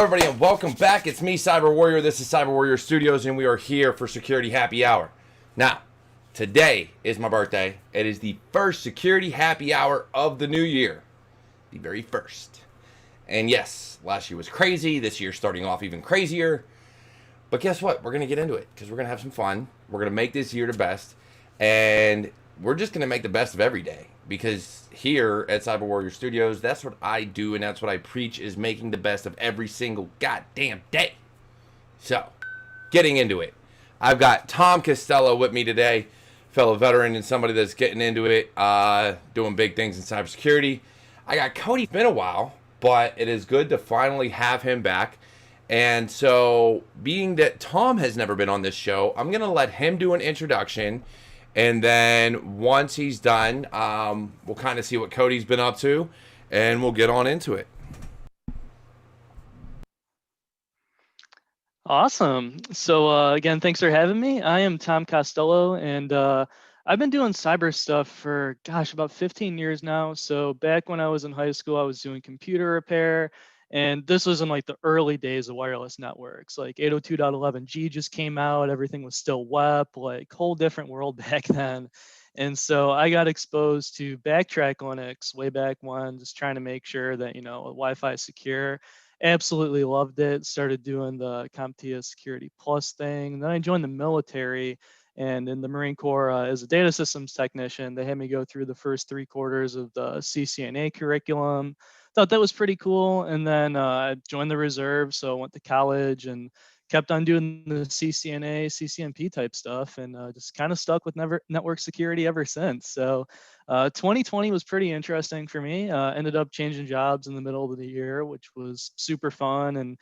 Hello, everybody, and welcome back. It's me, Cyber Warrior. This is Cyber Warrior Studios, and we are here for Security Happy Hour. Now, today is my birthday. It is the first Security Happy Hour of the new year. The very first. And yes, last year was crazy. This year's starting off even crazier. But guess what? We're going to get into it because we're going to have some fun. We're going to make this year the best. And we're just going to make the best of every day. Because here at Cyber Warrior Studios, that's what I do and that's what I preach, is making the best of every single goddamn day. So, getting into it. I've got Tom Costello with me today, fellow veteran and somebody that's getting into it, doing big things in cybersecurity. I got Cody. It's been a while, but it is good to finally have him back. And so, being that Tom has never been on this show, I'm going to let him do an introduction. And then once he's done, we'll kind of see what Cody's been up to, and we'll get on into it. Awesome. So again, thanks for having me. I am Tom Costello, and I've been doing cyber stuff for, about 15 years now. So back when I was in high school, I was doing computer repair. And this was in like the early days of wireless networks. Like 802.11g just came out. Everything was still WEP, like whole different world back then. And so I got exposed to Backtrack Linux way back when, just trying to make sure that, Wi-Fi is secure. Absolutely loved it. Started doing the CompTIA Security Plus thing. And then I joined the military, and in the Marine Corps as a data systems technician, they had me go through the first 3 quarters of the CCNA curriculum. Thought that was pretty cool. And then I joined the reserve, so I went to college and kept on doing the CCNA, CCNP type stuff, and just kind of stuck with network security ever since. So 2020 was pretty interesting for me. Ended up changing jobs in the middle of the year, which was super fun. And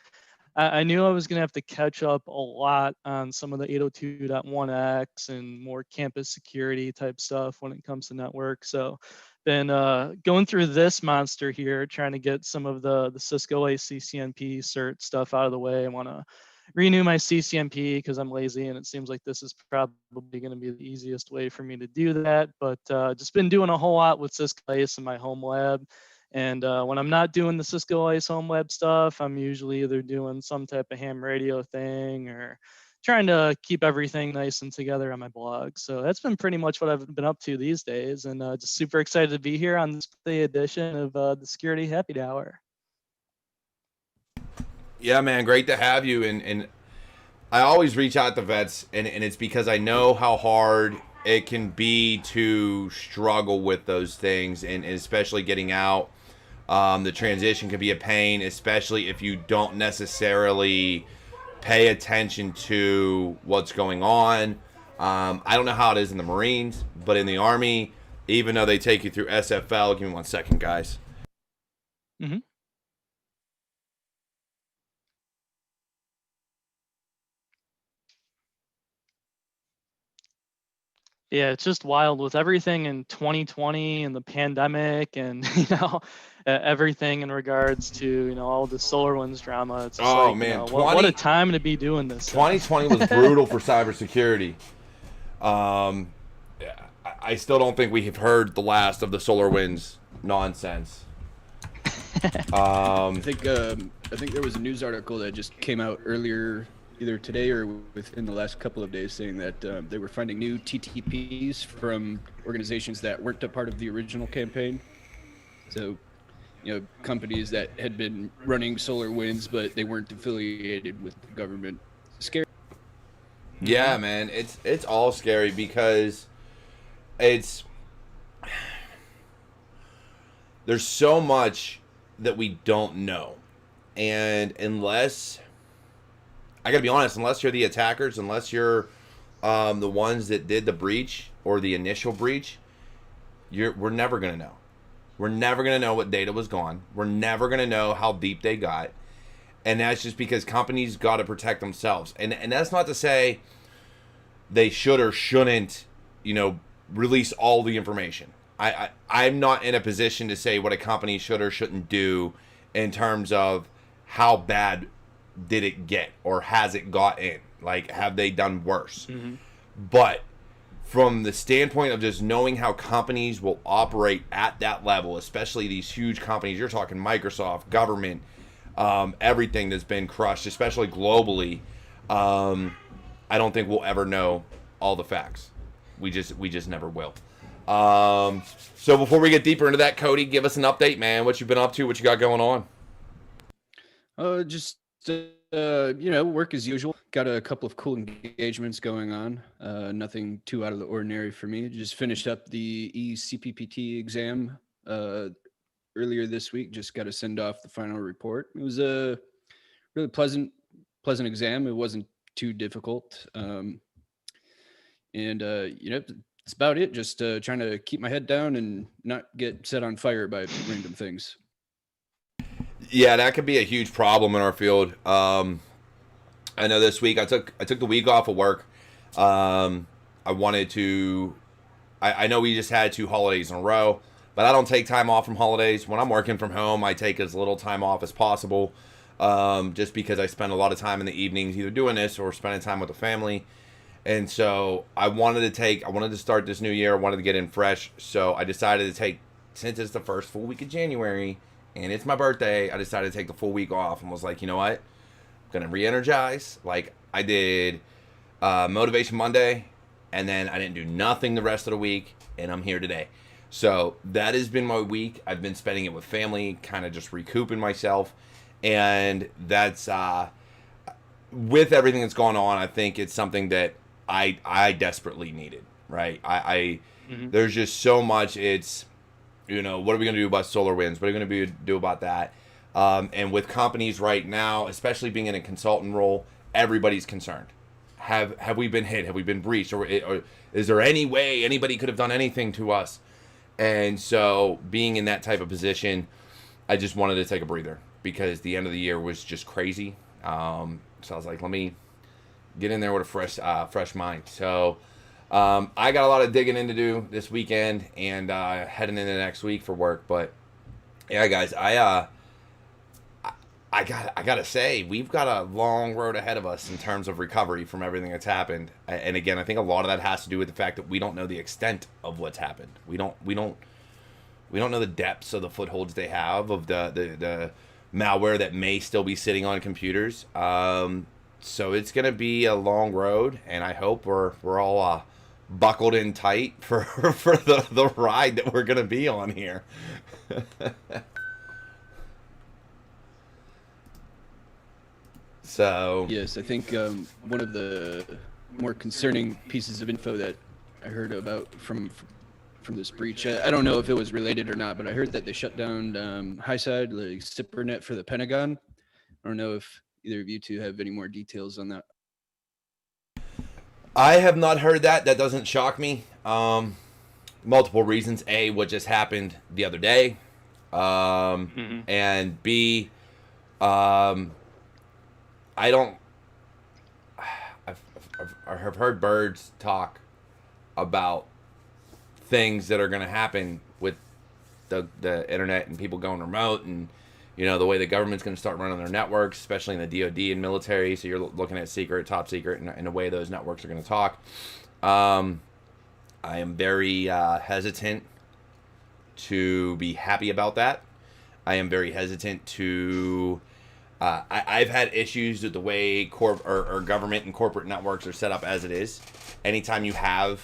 I knew I was going to have to catch up a lot on some of the 802.1x and more campus security type stuff when it comes to network. So been going through this monster here, trying to get some of the Cisco CCNP cert stuff out of the way. I want to renew my CCNP because I'm lazy, and it seems like this is probably going to be the easiest way for me to do that. But just been doing a whole lot with Cisco ACE in my home lab. And when I'm not doing the Cisco ACE home web stuff, I'm usually either doing some type of ham radio thing or trying to keep everything nice and together on my blog. So that's been pretty much what I've been up to these days, and just super excited to be here on this edition of the Security Happy Hour. Yeah, man, great to have you. And I always reach out to vets, and it's because I know how hard it can be to struggle with those things, and especially getting out. The transition can be a pain, especially if you don't necessarily pay attention to what's going on. I don't know how it is in the Marines, but in the Army, even though they take you through SFL, give me 1 second, guys. Mm-hmm. Yeah, it's just wild with everything in 2020 and the pandemic and, everything in regards to, all the SolarWinds drama. It's just man, what a time to be doing this. 2020 was brutal for cybersecurity. I still don't think we have heard the last of the SolarWinds nonsense. I think there was a news article that just came out earlier, either today or within the last couple of days, saying that they were finding new TTPs from organizations that weren't a part of the original campaign. So, companies that had been running SolarWinds, but they weren't affiliated with the government. Scary. Yeah, man, it's all scary because there's so much that we don't know, and unless I gotta be honest, unless you're the attackers, unless you're the ones that did the breach or the initial breach, we're never gonna know. We're never gonna know what data was gone. We're never gonna know how deep they got, and that's just because companies got to protect themselves. And that's not to say they should or shouldn't, release all the information. I'm not in a position to say what a company should or shouldn't do in terms of how bad did it get or has it got in? Like, have they done worse? Mm-hmm. But from the standpoint of just knowing how companies will operate at that level, especially these huge companies, you're talking Microsoft, government, everything that's been crushed, especially globally. I don't think we'll ever know all the facts. We just never will. So before we get deeper into that, Cody, give us an update, man. What you've been up to? What you got going on? Just work as usual. Got a couple of cool engagements going on. Nothing too out of the ordinary for me. Just finished up the ECPPT exam earlier this week. Just got to send off the final report. It was a really pleasant exam. It wasn't too difficult. That's about it. Just trying to keep my head down and not get set on fire by random things. Yeah, that could be a huge problem in our field. I know this week I took the week off of work. I wanted to. I know we just had 2 holidays in a row, but I don't take time off from holidays. When I'm working from home, I take as little time off as possible, just because I spend a lot of time in the evenings either doing this or spending time with the family. And so I wanted to start this new year. I wanted to get in fresh. So I decided to take, since it's the first full week of January and it's my birthday, I decided to take the full week off and was like, you know what? I'm going to re-energize. Like I did Motivation Monday, and then I didn't do nothing the rest of the week, and I'm here today. So that has been my week. I've been spending it with family, kind of just recouping myself. And that's, with everything that's going on, I think it's something that I desperately needed, right? There's just so much. It's, what are we going to do about SolarWinds? What are we going to do about that? And with companies right now, especially being in a consultant role, everybody's concerned. Have we been hit? Have we been breached? Or is there any way anybody could have done anything to us? And so being in that type of position, I just wanted to take a breather because the end of the year was just crazy. So I was like, let me get in there with a fresh mind. So I got a lot of digging in to do this weekend and heading into next week for work. But yeah, guys, I gotta say, we've got a long road ahead of us in terms of recovery from everything that's happened. And again, I think a lot of that has to do with the fact that we don't know the extent of what's happened. We don't know the depths of the footholds they have of the malware that may still be sitting on computers. So it's gonna be a long road, and I hope we're all buckled in tight for the ride that we're gonna be on here. So yes, I think one of the more concerning pieces of info that I heard about from this breach, I don't know if it was related or not, but I heard that they shut down Highside, like SIPRNet for the Pentagon. I don't know if either of you two have any more details on that. I have not heard that. That doesn't shock me. Multiple reasons. A, what just happened the other day. And B, I've heard birds talk about things that are going to happen with the internet and people going remote, and the way the government's going to start running their networks, especially in the DoD and military. So you're looking at secret, top secret, and the way those networks are going to talk. I am very hesitant to be happy about that. I am very hesitant to. I've had issues with the way government and corporate networks are set up as it is. Anytime you have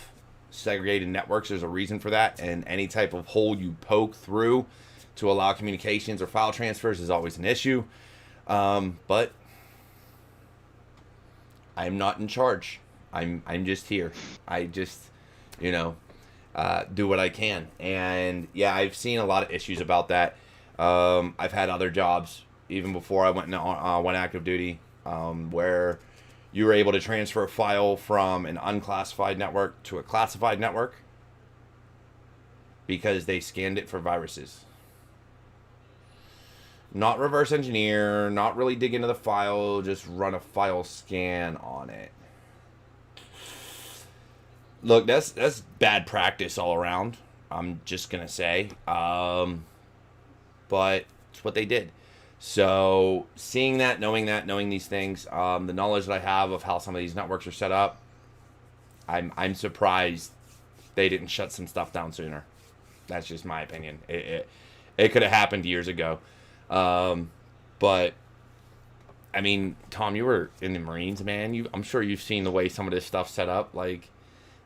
segregated networks, there's a reason for that, and any type of hole you poke through to allow communications or file transfers is always an issue. But I'm not in charge. I'm just here. I just do what I can, and yeah, I've seen a lot of issues about that. I've had other jobs even before I went active duty, where you were able to transfer a file from an unclassified network to a classified network because they scanned it for viruses. Not reverse engineer, not really dig into the file, just run a file scan on it. Look, that's bad practice all around. I'm just gonna say, but it's what they did. So seeing that, knowing these things, the knowledge that I have of how some of these networks are set up, I'm surprised they didn't shut some stuff down sooner. That's just my opinion. It could have happened years ago. But I mean, Tom, you were in the Marines, man. I'm sure you've seen the way some of this stuff's set up. Like,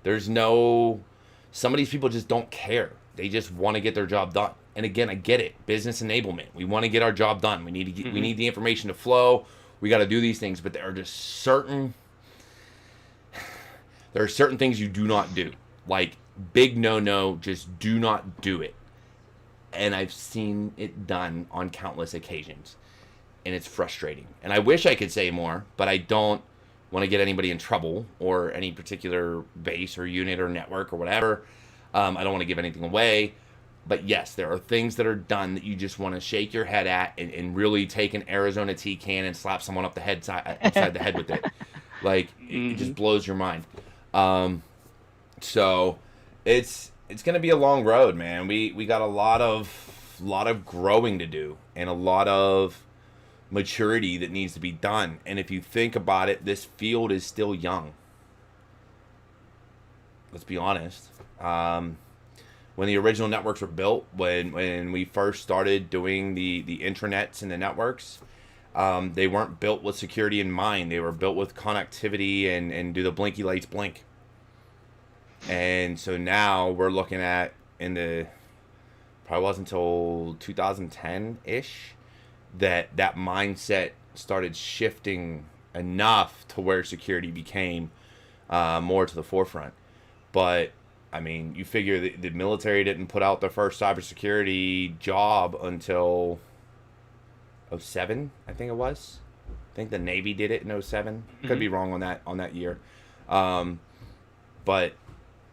some of these people just don't care. They just want to get their job done. And again, I get it. Business enablement. We want to get our job done. We need the information to flow. We got to do these things. But there are certain things you do not do. Like, big no. Just do not do it. And I've seen it done on countless occasions. And it's frustrating. And I wish I could say more, but I don't want to get anybody in trouble or any particular base or unit or network or whatever. I don't want to give anything away. But yes, there are things that are done that you just want to shake your head at and really take an Arizona tea can and slap someone upside the head with it. Like, it just blows your mind. So it's going to be a long road, man. We got a lot of growing to do and a lot of maturity that needs to be done. And if you think about it, this field is still young. Let's be honest. When the original networks were built, when we first started doing the intranets and the networks, they weren't built with security in mind. They were built with connectivity and do the blinky lights blink. And so now we're looking at probably wasn't until 2010-ish that mindset started shifting enough to where security became more to the forefront. But I mean, you figure the military didn't put out their first cybersecurity job until 2007, I think it was. I think the Navy did it in 2007. Could be wrong on that year. But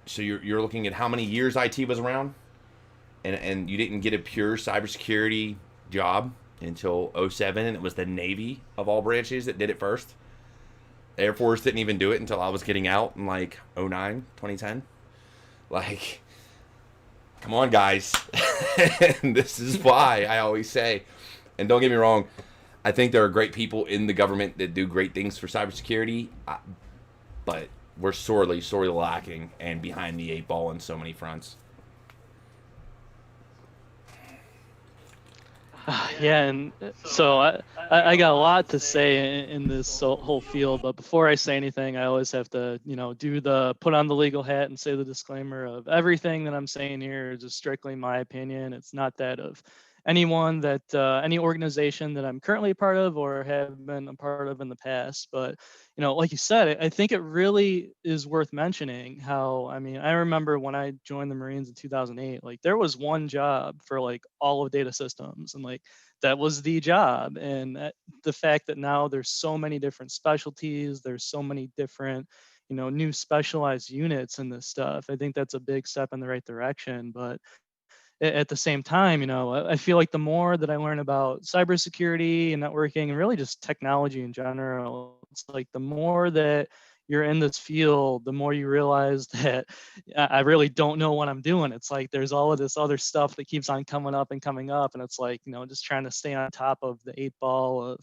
so you're looking at how many years IT was around, and you didn't get a pure cybersecurity job until 2007, and it was the Navy of all branches that did it first. Air Force didn't even do it until I was getting out in like 2009, 2010. Like, come on, guys. And this is why I always say, and don't get me wrong, I think there are great people in the government that do great things for cybersecurity, but we're sorely lacking and behind the eight ball on so many fronts. Yeah, and so I got a lot to say in this whole field, but before I say anything, I always have to, put on the legal hat and say the disclaimer of everything that I'm saying here is just strictly my opinion. It's not that of anyone any organization that I'm currently a part of or have been a part of in the past. But, like you said, I think it really is worth mentioning how, I remember when I joined the Marines in 2008, like there was one job for like all of data systems, and like that was the job. And the fact that now there's so many different specialties, there's so many different, new specialized units in this stuff. I think that's a big step in the right direction. But at the same time, I feel like the more that I learn about cybersecurity and networking and really just technology in general, it's like the more that you're in this field, the more you realize that I really don't know what I'm doing. It's like there's all of this other stuff that keeps on coming up. And it's like, just trying to stay on top of the eight ball of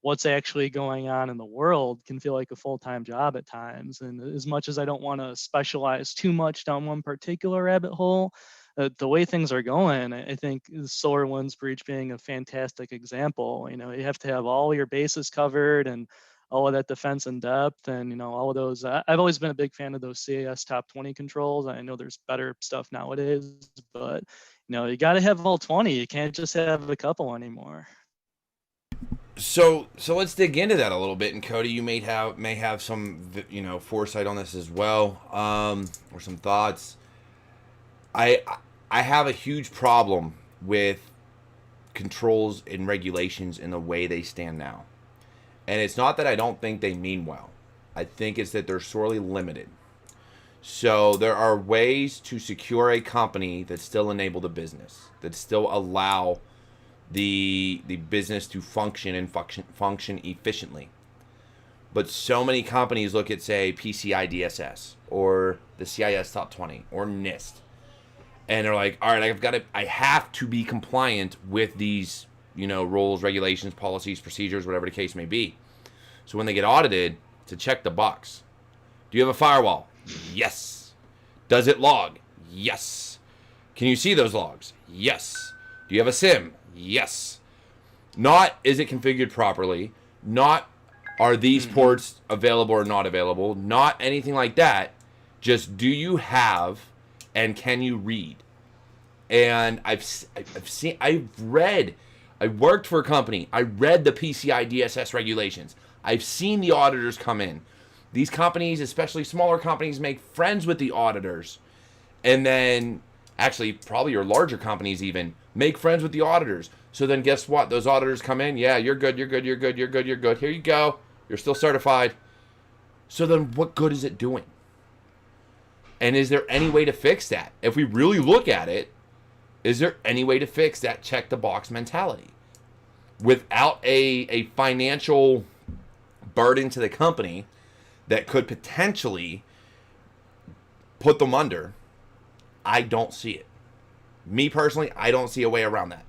what's actually going on in the world can feel like a full-time job at times. And as much as I don't want to specialize too much down one particular rabbit hole, the way things are going, I think SolarWinds breach being a fantastic example. You have to have all your bases covered and all of that defense in depth, and all of those. I've always been a big fan of those CAS top 20 controls. I know there's better stuff nowadays, but you got to have all 20. You can't just have a couple anymore. So let's dig into that a little bit. And Cody, you may have some foresight on this as well, or some thoughts. I have a huge problem with controls and regulations in the way they stand now. And it's not that I don't think they mean well. I think it's that they're sorely limited. So there are ways to secure a company that still enable the business, that still allow the business to function and function efficiently. But so many companies look at, say, PCI DSS or the CIS Top 20 or NIST, and they're like, all right, I have to be compliant with these, rules, regulations, policies, procedures, whatever the case may be. So when they get audited, to check the box. Do you have a firewall? Yes. Does it log? Yes. Can you see those logs? Yes. Do you have a SIM? Yes. Not is it configured properly, not are these ports available or not available, not anything like that. Just do you have and can you read? And I've seen, I worked for a company. I read the PCI DSS regulations. I've seen the auditors come in. These companies, especially smaller companies, make friends with the auditors. And then, actually, probably your larger companies even, make friends with the auditors. So then guess what? Those auditors come in. Yeah, you're good, you're good, you're good, you're good, you're good. Here you go. You're still certified. So then what good is it doing? And is there any way to fix that? If we really look at it, is there any way to fix that check the box mentality without a financial burden to the company that could potentially put them under? I don't see it. Me personally, I don't see a way around that.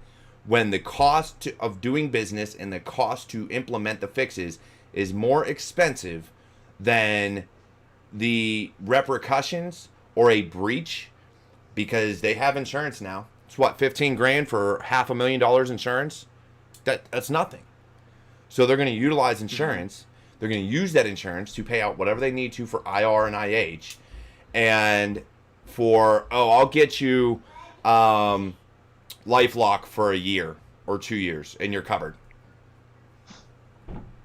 When the cost of doing business and the cost to implement the fixes is more expensive than the repercussions or a breach, because they have insurance now. It's what, 15 grand for $500,000 insurance? That's nothing. So they're going to utilize insurance. They're going to use that insurance to pay out whatever they need to for IR and IH. And for, I'll get you LifeLock for a year or 2 years and you're covered.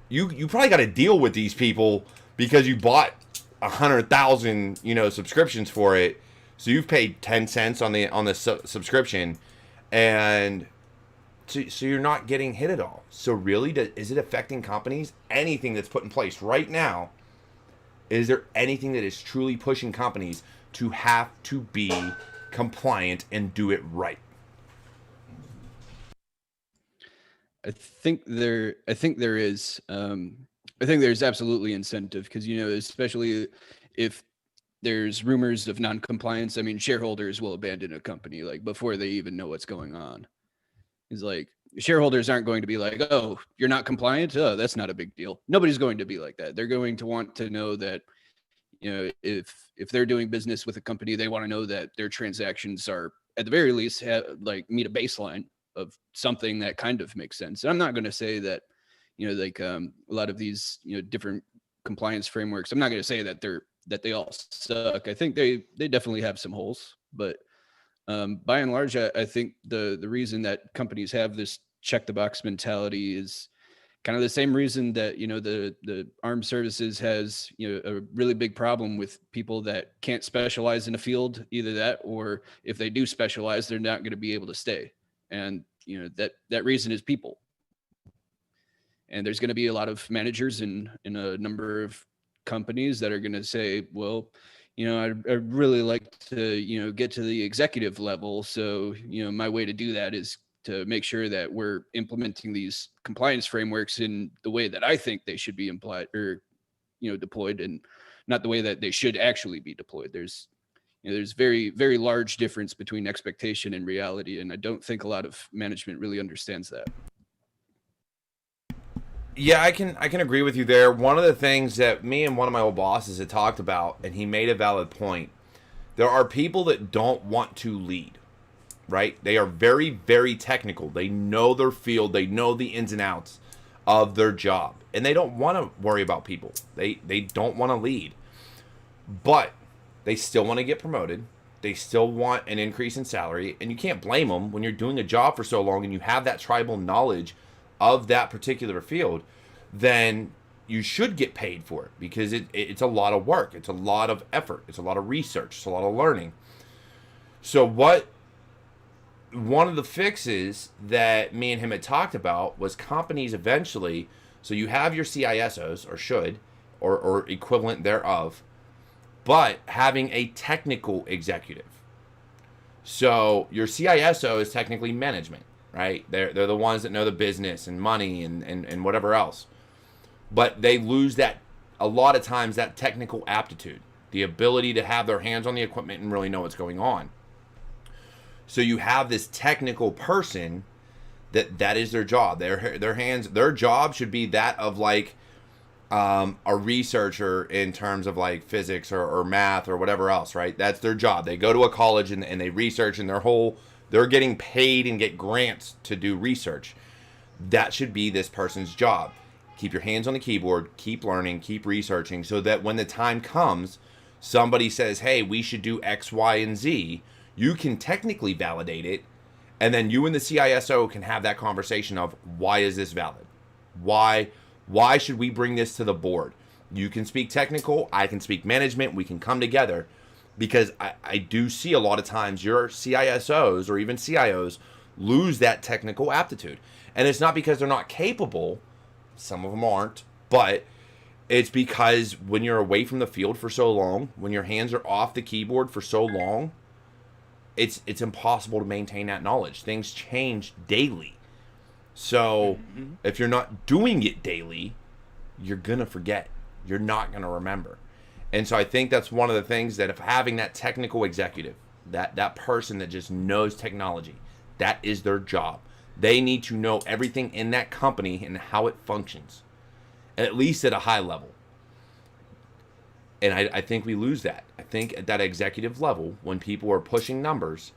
You probably got to deal with these people because you bought 100,000, subscriptions for it. So you've paid 10 cents on the subscription, and so you're not getting hit at all. So really, is it affecting companies? Anything that's put in place right now, is there anything that is truly pushing companies to have to be compliant and do it right? I think there is. I think there's absolutely incentive because, especially if there's rumors of non-compliance, I mean, shareholders will abandon a company like before they even know what's going on. It's like shareholders aren't going to be like, oh, you're not compliant. Oh, that's not a big deal. Nobody's going to be like that. They're going to want to know that, if they're doing business with a company, they want to know that their transactions are at the very least meet a baseline of something that kind of makes sense. And I'm not going to say that, a lot of these, different compliance frameworks, I'm not going to say that they all suck. I think they definitely have some holes, but by and large, I think the reason that companies have this check the box mentality is kind of the same reason that, the armed services has, a really big problem with people that can't specialize in a field, either that, or if they do specialize, they're not going to be able to stay. And, that reason is people. And there's going to be a lot of managers in a number of companies that are going to say, well, I'd really like to, get to the executive level. So, my way to do that is to make sure that we're implementing these compliance frameworks in the way that I think they should be implied or, deployed, and not the way that they should actually be deployed. There's very, very large difference between expectation and reality. And I don't think a lot of management really understands that. Yeah, I can agree with you there. One of the things that me and one of my old bosses had talked about, and he made a valid point, there are people that don't want to lead, right? They are very, very technical. They know their field. They know the ins and outs of their job, and they don't want to worry about people. They don't want to lead, but they still want to get promoted. They still want an increase in salary, and you can't blame them when you're doing a job for so long and you have that tribal knowledge of that particular field. Then you should get paid for it because it's a lot of work. It's a lot of effort. It's a lot of research. It's a lot of learning. So one of the fixes that me and him had talked about was companies eventually, so you have your CISOs, or should, or equivalent thereof, but having a technical executive. So your CISO is technically management, right? They're the ones that know the business and money and whatever else. But they lose that, a lot of times, that technical aptitude, the ability to have their hands on the equipment and really know what's going on. So you have this technical person that is their job. Their job should be that of like a researcher in terms of like physics or math or whatever else, right? That's their job. They go to a college and they research, and they're getting paid and get grants to do research. That should be this person's job. Keep your hands on the keyboard, keep learning, keep researching, so that when the time comes, somebody says, hey, we should do X, Y, and Z, you can technically validate it, and then you and the CISO can have that conversation of, why is this valid? Why should we bring this to the board? You can speak technical, I can speak management, we can come together, because I do see a lot of times your CISOs or even CIOs lose that technical aptitude. And it's not because they're not capable, some of them aren't, but it's because when you're away from the field for so long, when your hands are off the keyboard for so long, it's impossible to maintain that knowledge. Things change daily. So if you're not doing it daily, you're going to forget. You're not going to remember. And so I think that's one of the things that if having that technical executive, that person that just knows technology, that is their job. They need to know everything in that company and how it functions, at least at a high level. And I think we lose that. I think at that executive level, when people are pushing numbers,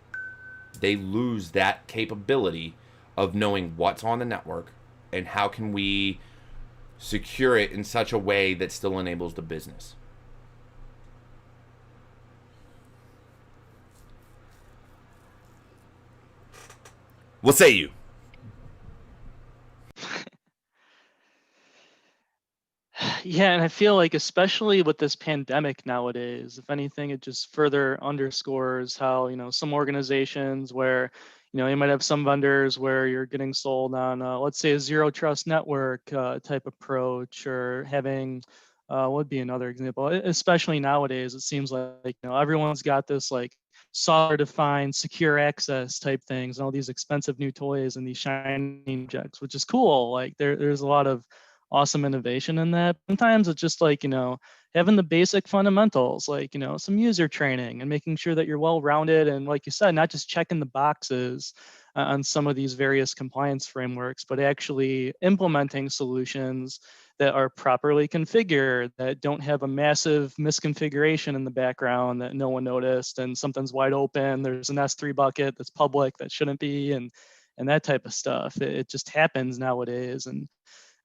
they lose that capability of knowing what's on the network and how can we secure it in such a way that still enables the business. What say you? Yeah, and I feel like especially with this pandemic nowadays, if anything, it just further underscores how, some organizations where, you might have some vendors where you're getting sold on, let's say, a zero trust network type approach, or having, what would be another example? Especially nowadays, it seems like, everyone's got this like software defined secure access type things and all these expensive new toys and these shiny objects, which is cool. Like there's a lot of awesome innovation in that. Sometimes it's just like, having the basic fundamentals, like, some user training and making sure that you're well rounded. And like you said, not just checking the boxes on some of these various compliance frameworks, but actually implementing solutions that are properly configured, that don't have a massive misconfiguration in the background that no one noticed, and something's wide open. There's an S3 bucket that's public that shouldn't be, and that type of stuff. It just happens nowadays. And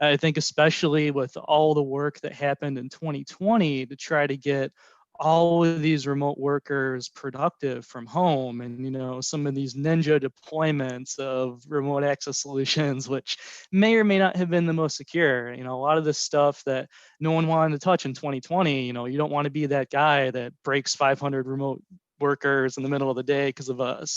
I think especially with all the work that happened in 2020 to try to get all of these remote workers productive from home, and some of these ninja deployments of remote access solutions, which may or may not have been the most secure. A lot of this stuff that no one wanted to touch in 2020. You don't want to be that guy that breaks 500 remote workers in the middle of the day because of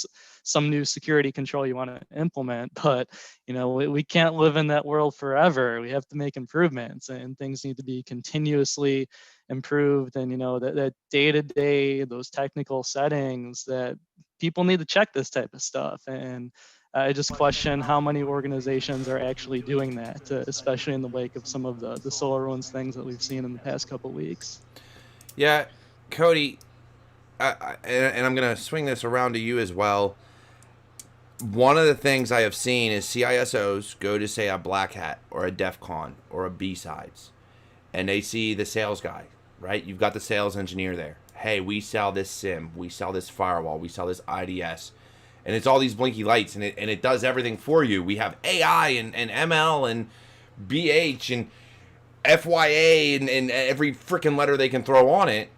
some new security control you want to implement. But we can't live in that world forever. We have to make improvements, and things need to be continuously improved. And that day-to-day, those technical settings, that people need to check this type of stuff. And I just question how many organizations are actually doing that, especially in the wake of some of the SolarWinds things that we've seen in the past couple of weeks. Yeah, Cody, and I'm going to swing this around to you as well. One of the things I have seen is CISOs go to, say, a Black Hat or a DEF CON or a B-Sides, and they see the sales guy, right? You've got the sales engineer there. Hey, we sell this SIM, we sell this firewall, we sell this IDS, and it's all these blinky lights, and it does everything for you. We have AI and ML and BH and FYA and every freaking letter they can throw on it.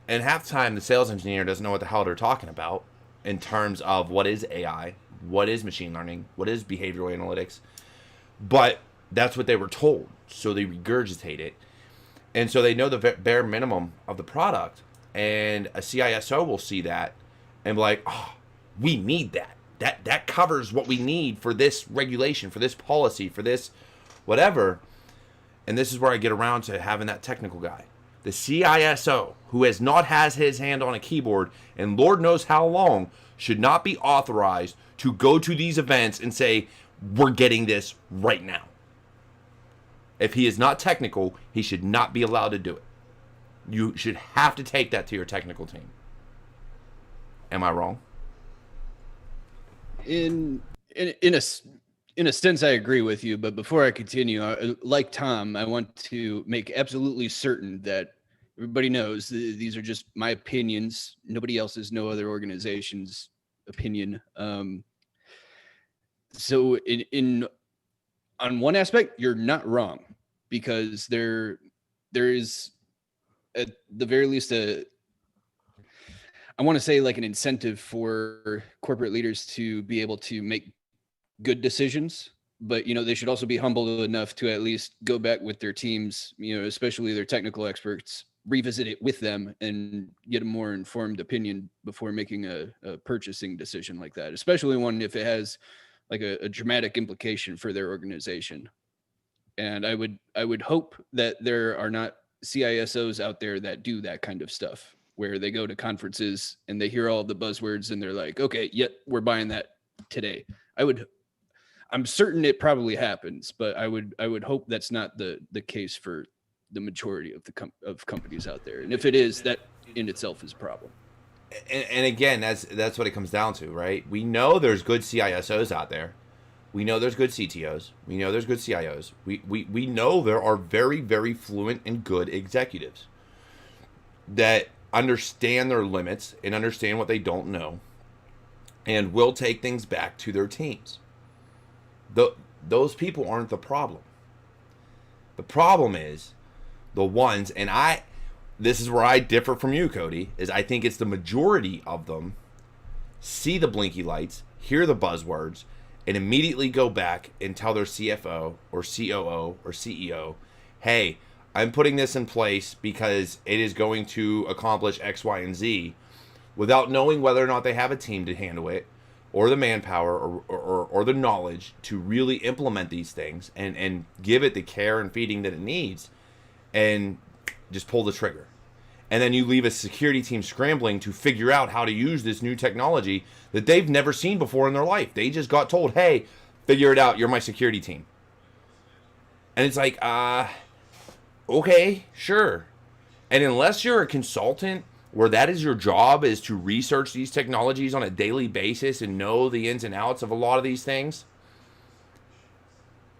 And half the time, the sales engineer doesn't know what the hell they're talking about in terms of what is AI, what is machine learning, what is behavioral analytics. But that's what they were told, so they regurgitate it. And so they know the bare minimum of the product. And a CISO will see that and be like, oh, we need that. That covers what we need for this regulation, for this policy, for this whatever. And this is where I get around to having that technical guy. The CISO, who has not has his hand on a keyboard, and Lord knows how long, should not be authorized to go to these events and say, we're getting this right now. If he is not technical, he should not be allowed to do it. You should have to take that to your technical team. Am I wrong? In a sense, I agree with you. But before I continue, like Tom, I want to make absolutely certain that everybody knows these are just my opinions. Nobody else's, no other organization's opinion. So in On one aspect, you're not wrong, because there is at the very least I want to say like an incentive for corporate leaders to be able to make good decisions, but they should also be humble enough to at least go back with their teams, especially their technical experts, revisit it with them and get a more informed opinion before making a purchasing decision like that, especially one if it has like a dramatic implication for their organization. And I would hope that there are not CISOs out there that do that kind of stuff, where they go to conferences and they hear all the buzzwords and they're like, okay, yep, we're buying that today. I'm certain it probably happens, but I would hope that's not the case for the majority of of companies out there. And if it is, that in itself is a problem. And again, that's what it comes down to, right? We know there's good CISOs out there. We know there's good CTOs. We know there's good CIOs. We know there are very, very fluent and good executives that understand their limits and understand what they don't know and will take things back to their teams. Those people aren't the problem. The problem is the ones, and this is where I differ from you, Cody, is I think it's the majority of them see the blinky lights, hear the buzzwords, and immediately go back and tell their CFO or COO or CEO, hey, I'm putting this in place because it is going to accomplish X, Y, and Z, without knowing whether or not they have a team to handle it, or the manpower or the knowledge to really implement these things and give it the care and feeding that it needs, and just pull the trigger. And then you leave a security team scrambling to figure out how to use this new technology that they've never seen before in their life. They just got told, hey, figure it out, you're my security team. And it's like, okay, sure. And unless you're a consultant where that is your job, is to research these technologies on a daily basis and know the ins and outs of a lot of these things,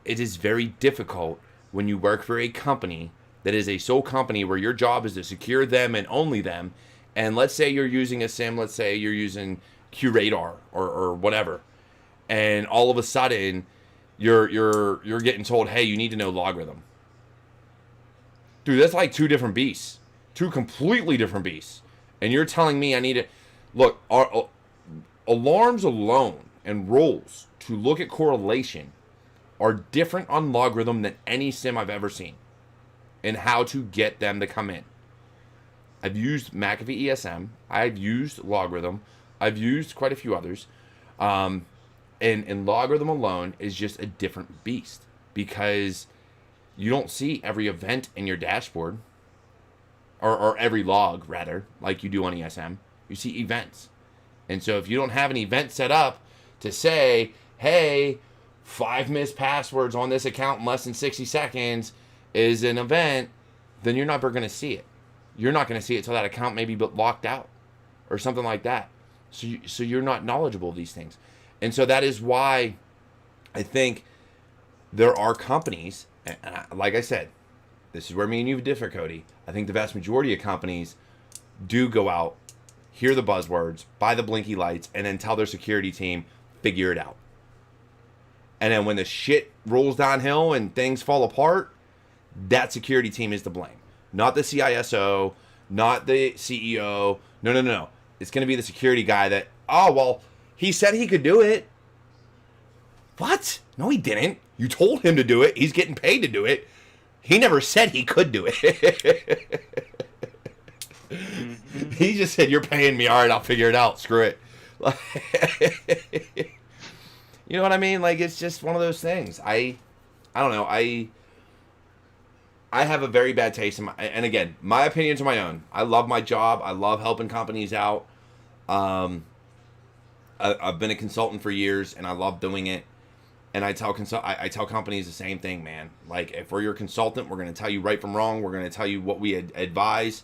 it is very difficult when you work for a company that is a sole company where your job is to secure them and only them. And let's say you're using a SIM, let's say you're using QRadar or whatever, and all of a sudden you're getting told, hey, you need to know LogRhythm. Dude, that's like two different beasts. Two completely different beasts. And you're telling me I need to... Look, alarms alone and rules to look at correlation are different on LogRhythm than any SIM I've ever seen, and how to get them to come in. I've used McAfee ESM. I've used LogRhythm. I've used quite a few others. And LogRhythm alone is just a different beast, because you don't see every event in your dashboard, or every log, rather, like you do on ESM. You see events. And so if you don't have an event set up to say, hey, 5 missed passwords on this account in less than 60 seconds is an event, then you're never going to see it. You're not going to see it until that account may be locked out or something like that. So you're not knowledgeable of these things. And so that is why I think there are companies, and like I said, this is where me and you differ, Cody. I think the vast majority of companies do go out, hear the buzzwords, buy the blinky lights, and then tell their security team, figure it out. And then when the shit rolls downhill and things fall apart, that security team is to blame. Not the CISO, not the CEO. No. It's going to be the security guy that, oh, well, he said he could do it. What? No, he didn't. You told him to do it. He's getting paid to do it. He never said he could do it. He just said, you're paying me. All right, I'll figure it out. Screw it. You know what I mean? Like, it's just one of those things. I don't know. I have a very bad taste in and again, my opinions are my own. I love my job. I love helping companies out. I've been a consultant for years, and I love doing it. And I tell companies the same thing, man. Like, if we're your consultant, we're going to tell you right from wrong. We're going to tell you what we advise.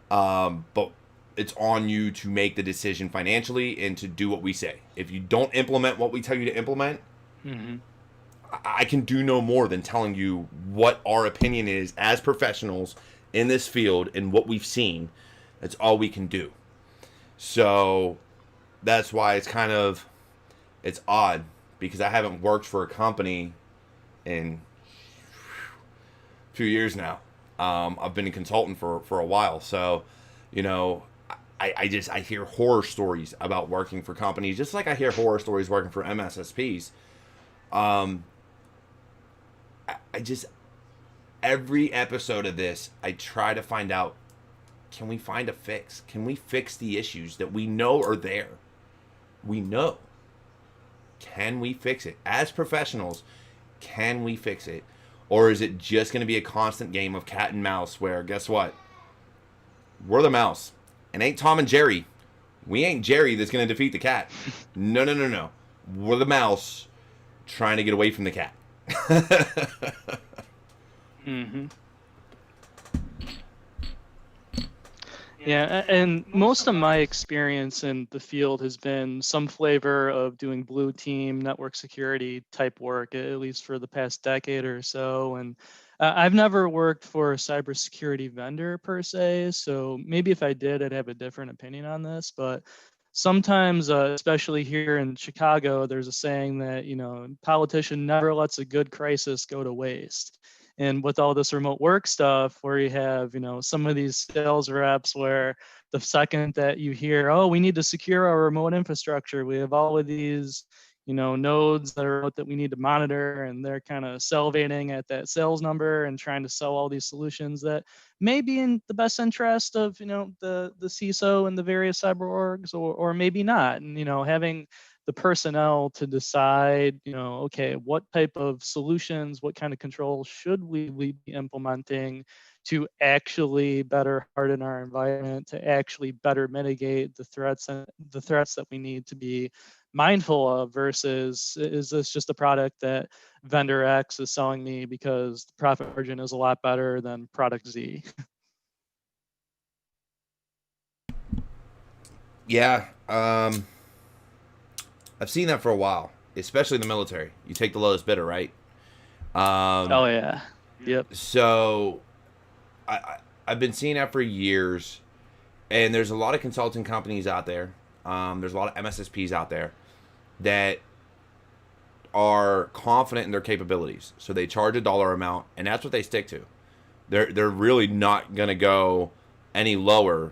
But it's on you to make the decision financially and to do what we say. If you don't implement what we tell you to implement, I can do no more than telling you what our opinion is as professionals in this field and what we've seen. That's all we can do. So that's why it's odd, because I haven't worked for a company in a few years now. I've been a consultant for a while, so you know, I hear horror stories about working for companies, just like I hear horror stories working for MSSPs. I just, every episode of this, I try to find out, can we find a fix? Can we fix the issues that we know are there? We know. Can we fix it? As professionals, can we fix it? Or is it just going to be a constant game of cat and mouse where, guess what? We're the mouse. And ain't Tom and Jerry. We ain't Jerry that's going to defeat the cat. No, no, no, no. We're the mouse trying to get away from the cat. Mm-hmm. Yeah, and most of my experience in the field has been some flavor of doing blue team network security type work, at least for the past decade or so. And I've never worked for a cybersecurity vendor per se, so maybe if I did, I'd have a different opinion on this. But sometimes, especially here in Chicago, there's a saying that, politician never lets a good crisis go to waste. And with all this remote work stuff, where you have, some of these sales reps where the second that you hear, oh, we need to secure our remote infrastructure, we have all of these, nodes that are out that we need to monitor, and they're kind of salivating at that sales number and trying to sell all these solutions that may be in the best interest of, the CISO and the various cyber orgs, or maybe not. And, having the personnel to decide, okay, what type of solutions, what kind of controls should we be implementing to actually better harden our environment, to actually better mitigate the threats that we need to be mindful of, versus is this just a product that vendor X is selling me because the profit margin is a lot better than product Z? Yeah. I've seen that for a while, especially in the military. You take the lowest bidder, right? Oh yeah. Yep. So I've been seeing that for years, and there's a lot of consulting companies out there. There's a lot of MSSPs out there that are confident in their capabilities. So they charge a dollar amount, and that's what they stick to. They're really not going to go any lower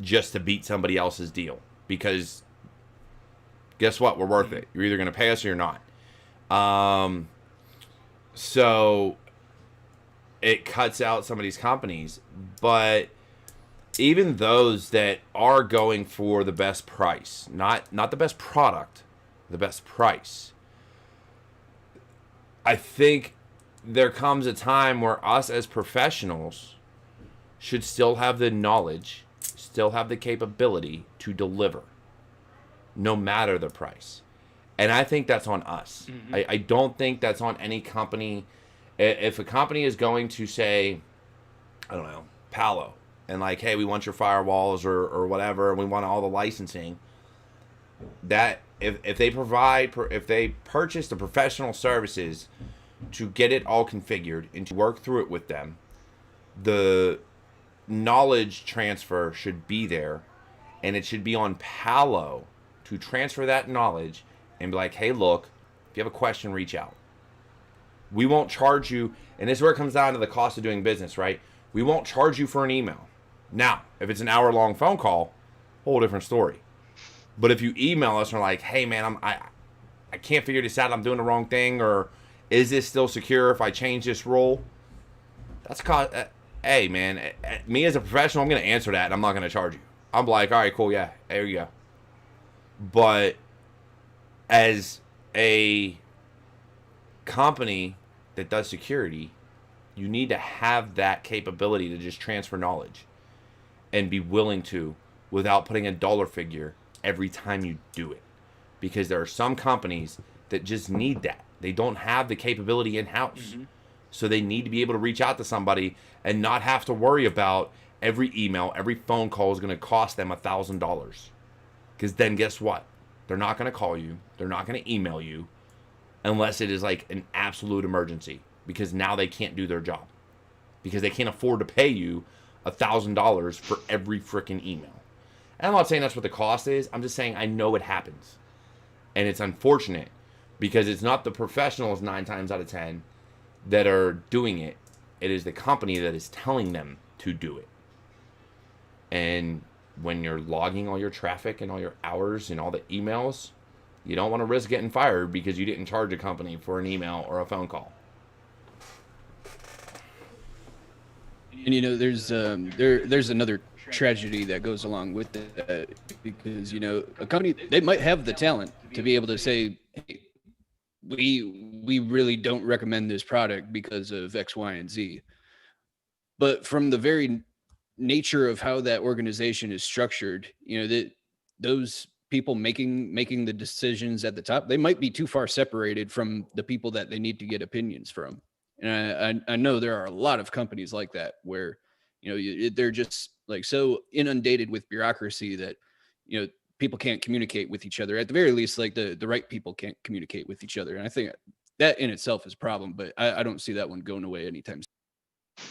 just to beat somebody else's deal, because guess what? We're worth it. You're either going to pay us or you're not. So it cuts out some of these companies. But even those that are going for the best price, not the best product, the best price, I think there comes a time where us as professionals should still have the knowledge, still have the capability to deliver, no matter the price. And I think that's on us. Mm-hmm. I don't think that's on any company. If a company is going to say, I don't know, Palo, and like, hey, we want your firewalls or whatever, and we want all the licensing, that if they purchase the professional services to get it all configured and to work through it with them, the knowledge transfer should be there, and it should be on Palo to transfer that knowledge and be like, hey, look, if you have a question, reach out. We won't charge you, and this is where it comes down to the cost of doing business, right? We won't charge you for an email. Now, if it's an hour-long phone call, whole different story. But if you email us and are like, hey, man, I can't figure this out, I'm doing the wrong thing, or is this still secure if I change this role? That's cost. Hey, man, me as a professional, I'm going to answer that, and I'm not going to charge you. I'm like, all right, cool, yeah, there you go. But as a company that does security, you need to have that capability to just transfer knowledge and be willing to, without putting a dollar figure every time you do it. Because there are some companies that just need that. They don't have the capability in-house. Mm-hmm. So they need to be able to reach out to somebody and not have to worry about every email, every phone call is going to cost them $1,000. Because then guess what? They're not going to call you. They're not going to email you unless it is like an absolute emergency, because now they can't do their job because they can't afford to pay you $1,000 for every freaking email. And I'm not saying that's what the cost is. I'm just saying I know it happens, and it's unfortunate. because it's not the professionals 9 times out of 10 that are doing it. It is the company that is telling them to do it. And when you're logging all your traffic and all your hours and all the emails, you don't want to risk getting fired because you didn't charge a company for an email or a phone call. And you know, there's another tragedy that goes along with that, because you know, a company, they might have the talent to be able to say, hey, we really don't recommend this product because of X, Y, and Z. But from the very nature of how that organization is structured, you know, that those people making the decisions at the top, they might be too far separated from the people that they need to get opinions from. And I know there are a lot of companies like that where, you know, they're just like so inundated with bureaucracy that, you know, people can't communicate with each other. At the very least, like the right people can't communicate with each other. And I think that in itself is a problem, but I don't see that one going away anytime soon.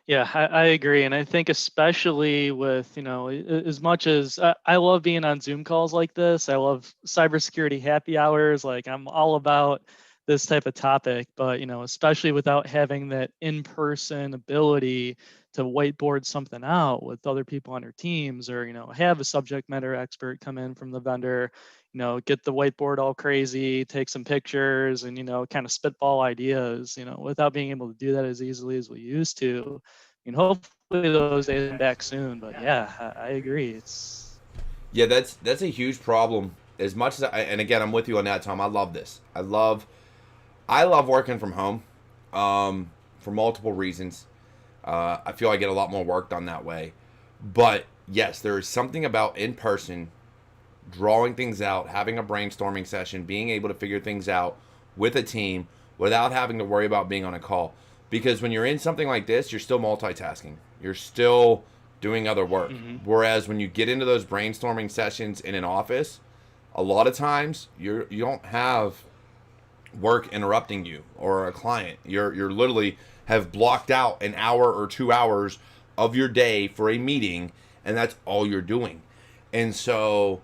Yeah, I agree. And I think especially with, as much as I love being on Zoom calls like this, I love cybersecurity happy hours. Like I'm all about this type of topic, but, especially without having that in-person ability to whiteboard something out with other people on your teams, or, have a subject matter expert come in from the vendor, get the whiteboard all crazy, take some pictures and, kind of spitball ideas, without being able to do that as easily as we used to. Hopefully those days come back soon, but yeah, I agree. Yeah, that's a huge problem. As much as and again, I'm with you on that, Tom. I love this. I love working from home, for multiple reasons. I feel I get a lot more work done that way. But yes, there is something about in person, drawing things out, having a brainstorming session, being able to figure things out with a team without having to worry about being on a call. Because when you're in something like this, you're still multitasking. You're still doing other work. Mm-hmm. Whereas when you get into those brainstorming sessions in an office, a lot of times you don't have work interrupting you or a client. You're literally have blocked out an hour or 2 hours of your day for a meeting, and that's all you're doing. And so,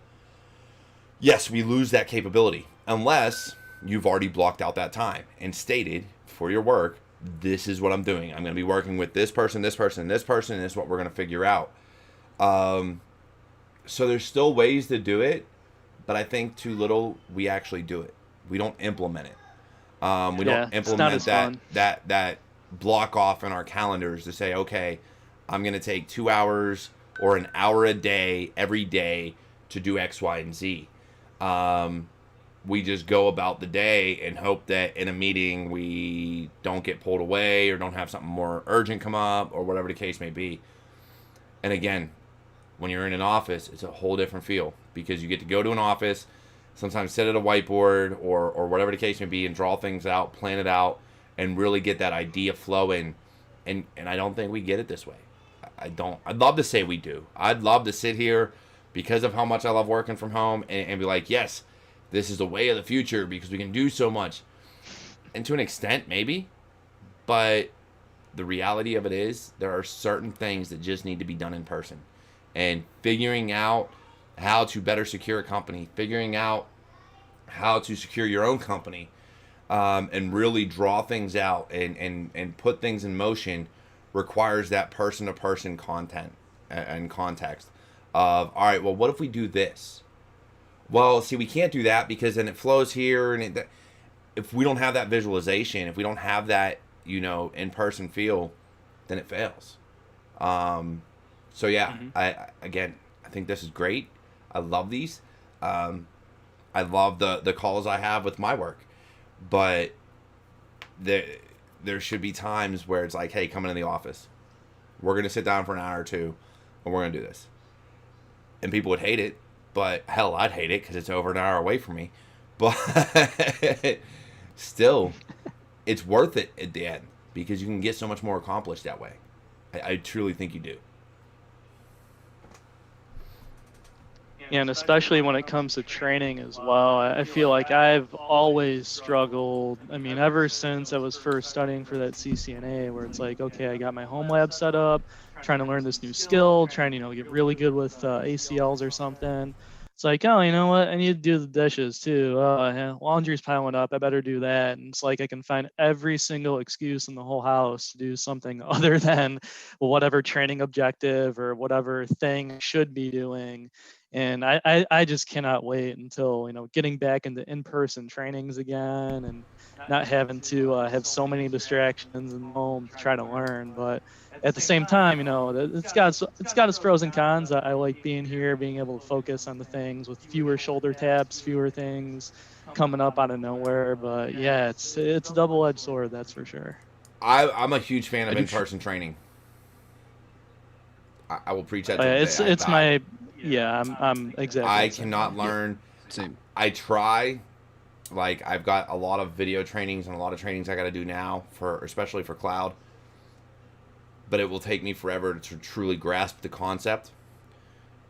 yes, we lose that capability unless you've already blocked out that time and stated for your work, this is what I'm doing. I'm going to be working with this person, this person, this person, and this is what we're going to figure out. So there's still ways to do it, but I think too little we actually do it. We don't implement it. We don't implement that block off in our calendars to say, okay, I'm going to take 2 hours or an hour a day every day to do X, Y, and Z. We just go about the day and hope that in a meeting we don't get pulled away or don't have something more urgent come up or whatever the case may be. And again, when you're in an office, it's a whole different feel because you get to go to an office, sometimes sit at a whiteboard or whatever the case may be and draw things out, plan it out, and really get that idea flowing. And I don't think we get it this way. I'd love to say we do. I'd love to sit here because of how much I love working from home and be like, yes, this is the way of the future because we can do so much. And to an extent, maybe. But the reality of it is there are certain things that just need to be done in person. And figuring out how to better secure a company, figuring out how to secure your own company, and really draw things out and put things in motion requires that person-to-person content and context of, all right, well, what if we do this? Well, see, we can't do that because then it flows here, and if we don't have that visualization, if we don't have that, in-person feel, then it fails. So yeah, mm-hmm. I think this is great. I love these. I love the calls I have with my work, but there should be times where it's like, hey, come into the office. We're gonna sit down for an hour or two, and we're gonna do this. And people would hate it. But hell, I'd hate it because it's over an hour away from me. But still, it's worth it at the end because you can get so much more accomplished that way. I truly think you do. And especially when it comes to training as well, I feel like I've always struggled. I mean, ever since I was first studying for that CCNA, where it's like, okay, I got my home lab set up, trying to learn this new skill, trying to, get really good with ACLs or something. It's like, oh, you know what? I need to do the dishes too. Yeah, laundry's piling up. I better do that. And it's like I can find every single excuse in the whole house to do something other than whatever training objective or whatever thing I should be doing. And I just cannot wait until, getting back into in-person trainings again and not having to have so many distractions in home to try to learn. But at the same time, it's got its pros and cons. I like being here, being able to focus on the things with fewer shoulder taps, fewer things coming up out of nowhere. But yeah, it's a double-edged sword, that's for sure. I'm a huge fan of in-person training. I will preach that. It's my I'm exactly. I cannot learn. Same. I try. Like, I've got a lot of video trainings and a lot of trainings I got to do now especially for cloud. But it will take me forever to truly grasp the concept.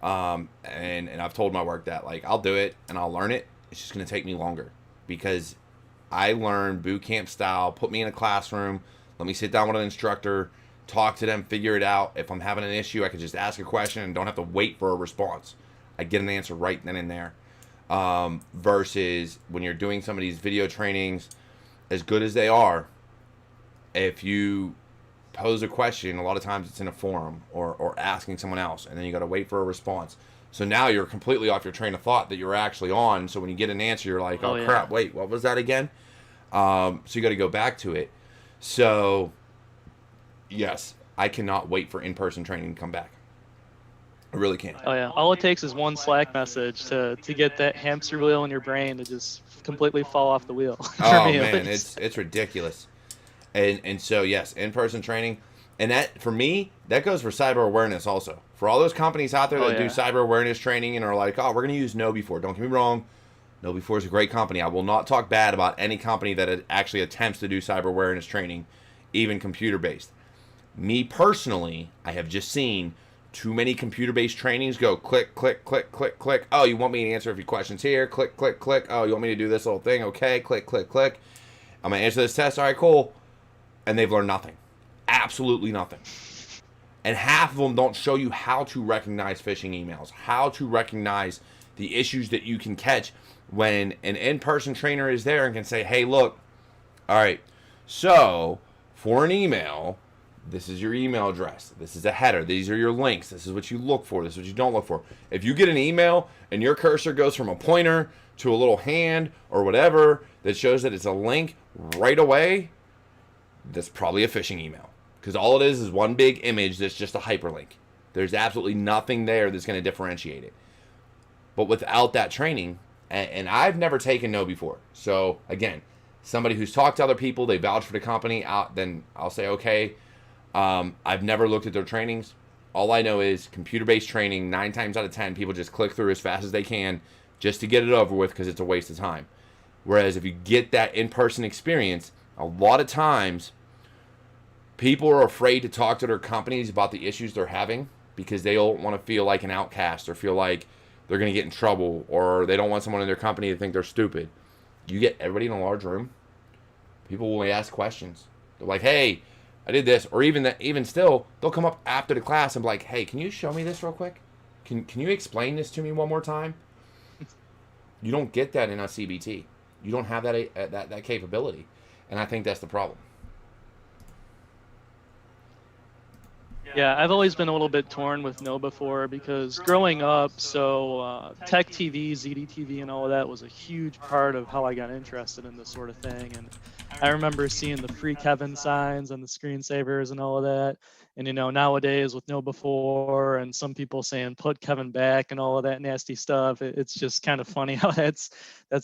And I've told my work that, like, I'll do it and I'll learn it. It's just going to take me longer because I learn boot camp style. Put me in a classroom. Let me sit down with an instructor, talk to them, figure it out. If I'm having an issue, I can just ask a question and don't have to wait for a response. I get an answer right then and there. Versus when you're doing some of these video trainings, as good as they are, if you pose a question, a lot of times it's in a forum or asking someone else, and then you got to wait for a response. So now you're completely off your train of thought that you're actually on. So when you get an answer, you're like, oh crap, wait, what was that again? So you got to go back to it. So yes, I cannot wait for in-person training to come back. I really can't. Oh yeah, all it takes is one Slack message to get that hamster wheel in your brain to just completely fall off the wheel. Oh man, it's ridiculous. And so yes, in-person training, and that for me, that goes for cyber awareness also. For all those companies out there that do cyber awareness training and are like, oh, we're going to use KnowBe4. Don't get me wrong, KnowBe4 is a great company. I will not talk bad about any company that actually attempts to do cyber awareness training, even computer-based. Me personally, I have just seen too many computer-based trainings go click, click, click, click, click. Oh, you want me to answer a few questions here? Click, click, click. Oh, you want me to do this little thing? Okay, click, click, click. I'm going to answer this test. All right, cool. And they've learned nothing. Absolutely nothing. And half of them don't show you how to recognize phishing emails, how to recognize the issues that you can catch when an in-person trainer is there and can say, hey, look, all right, so for an email, this is your email address. This is a header. These are your links. This is what you look for. This is what you don't look for. If you get an email and your cursor goes from a pointer to a little hand or whatever that shows that it's a link right away, that's probably a phishing email. Because all it is one big image that's just a hyperlink. There's absolutely nothing there that's going to differentiate it. But without that training, and I've never taken KnowBe4. So again, somebody who's talked to other people, they vouch for the company, then I'll say, okay, I've never looked at their trainings. All I know is computer-based training, 9 times out of 10, people just click through as fast as they can just to get it over with because it's a waste of time. Whereas if you get that in-person experience, a lot of times people are afraid to talk to their companies about the issues they're having because they don't want to feel like an outcast or feel like they're going to get in trouble, or they don't want someone in their company to think they're stupid. You get everybody in a large room, people will ask questions. They're like, hey, I did this, or even still, they'll come up after the class and be like, hey, can you show me this real quick? Can you explain this to me one more time? You don't get that in a CBT. You don't have that capability. And I think that's the problem. Yeah, I've always been a little bit torn with KnowBe4 because growing up, Tech TV, ZDTV, and all of that was a huge part of how I got interested in this sort of thing. And I remember seeing the free Kevin signs and the screensavers and all of that. And, nowadays with KnowBe4 and some people saying put Kevin back and all of that nasty stuff, it's just kind of funny how that's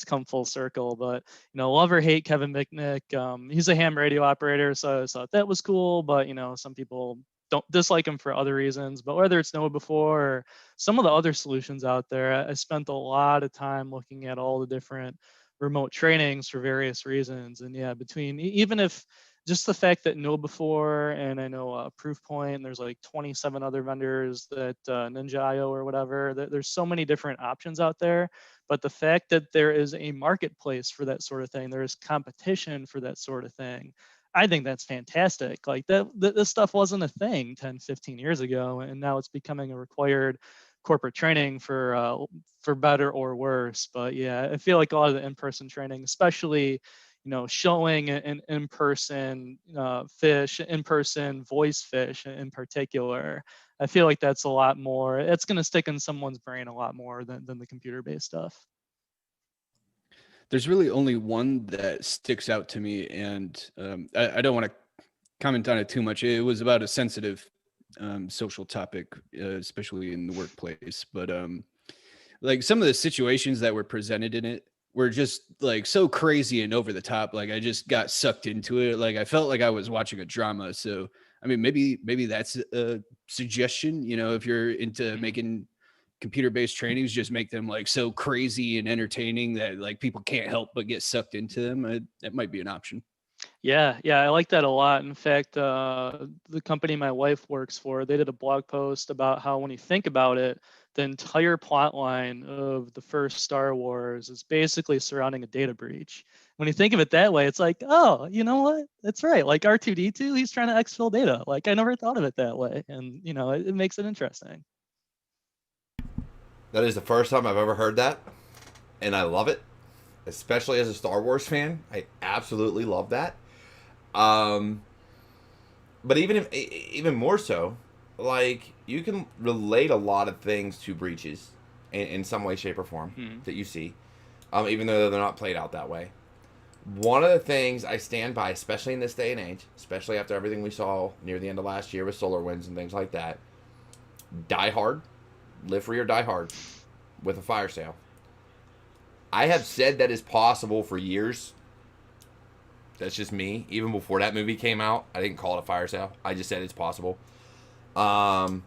come full circle. But, love or hate Kevin Mitnick. He's a ham radio operator, so I thought that was cool. But, some people don't dislike him for other reasons. But whether it's KnowBe4 or some of the other solutions out there, I spent a lot of time looking at all the different remote trainings for various reasons. And yeah, between even if just the fact that KnowBe4 and I know Proofpoint, and there's like 27 other vendors that Ninja.io or whatever, there's so many different options out there. But the fact that there is a marketplace for that sort of thing, there is competition for that sort of thing, I think that's fantastic. Like this stuff wasn't a thing 10, 15 years ago, and now it's becoming a required corporate training for better or worse. But yeah, I feel like a lot of the in-person training, especially showing an in-person fish, in-person voice fish in particular, I feel like that's a lot more. It's going to stick in someone's brain a lot more than the computer-based stuff. There's really only one that sticks out to me, and I don't want to comment on it too much. It was about a sensitive social topic, especially in the workplace. But like some of the situations that were presented in it were just like so crazy and over the top. Like I just got sucked into it. Like I felt like I was watching a drama. So I mean, maybe that's a suggestion. If you're into making computer-based trainings, just make them like so crazy and entertaining that like people can't help but get sucked into them. That might be an option. Yeah, I like that a lot. In fact, the company my wife works for, they did a blog post about how when you think about it, the entire plot line of the first Star Wars is basically surrounding a data breach. When you think of it that way, it's like, oh, you know what? That's right. Like R2-D2, he's trying to exfil data. Like I never thought of it that way. And, it makes it interesting. That is the first time I've ever heard that, and I love it, especially as a Star Wars fan. I absolutely love that. But even more so, like you can relate a lot of things to breaches in some way, shape, or form that you see, even though they're not played out that way. One of the things I stand by, especially in this day and age, especially after everything we saw near the end of last year with SolarWinds and things like that, die hard. Live free or die hard with a fire sale. I have said that is possible for years. That's just me. Even before that movie came out, I didn't call it a fire sale. I just said it's possible. And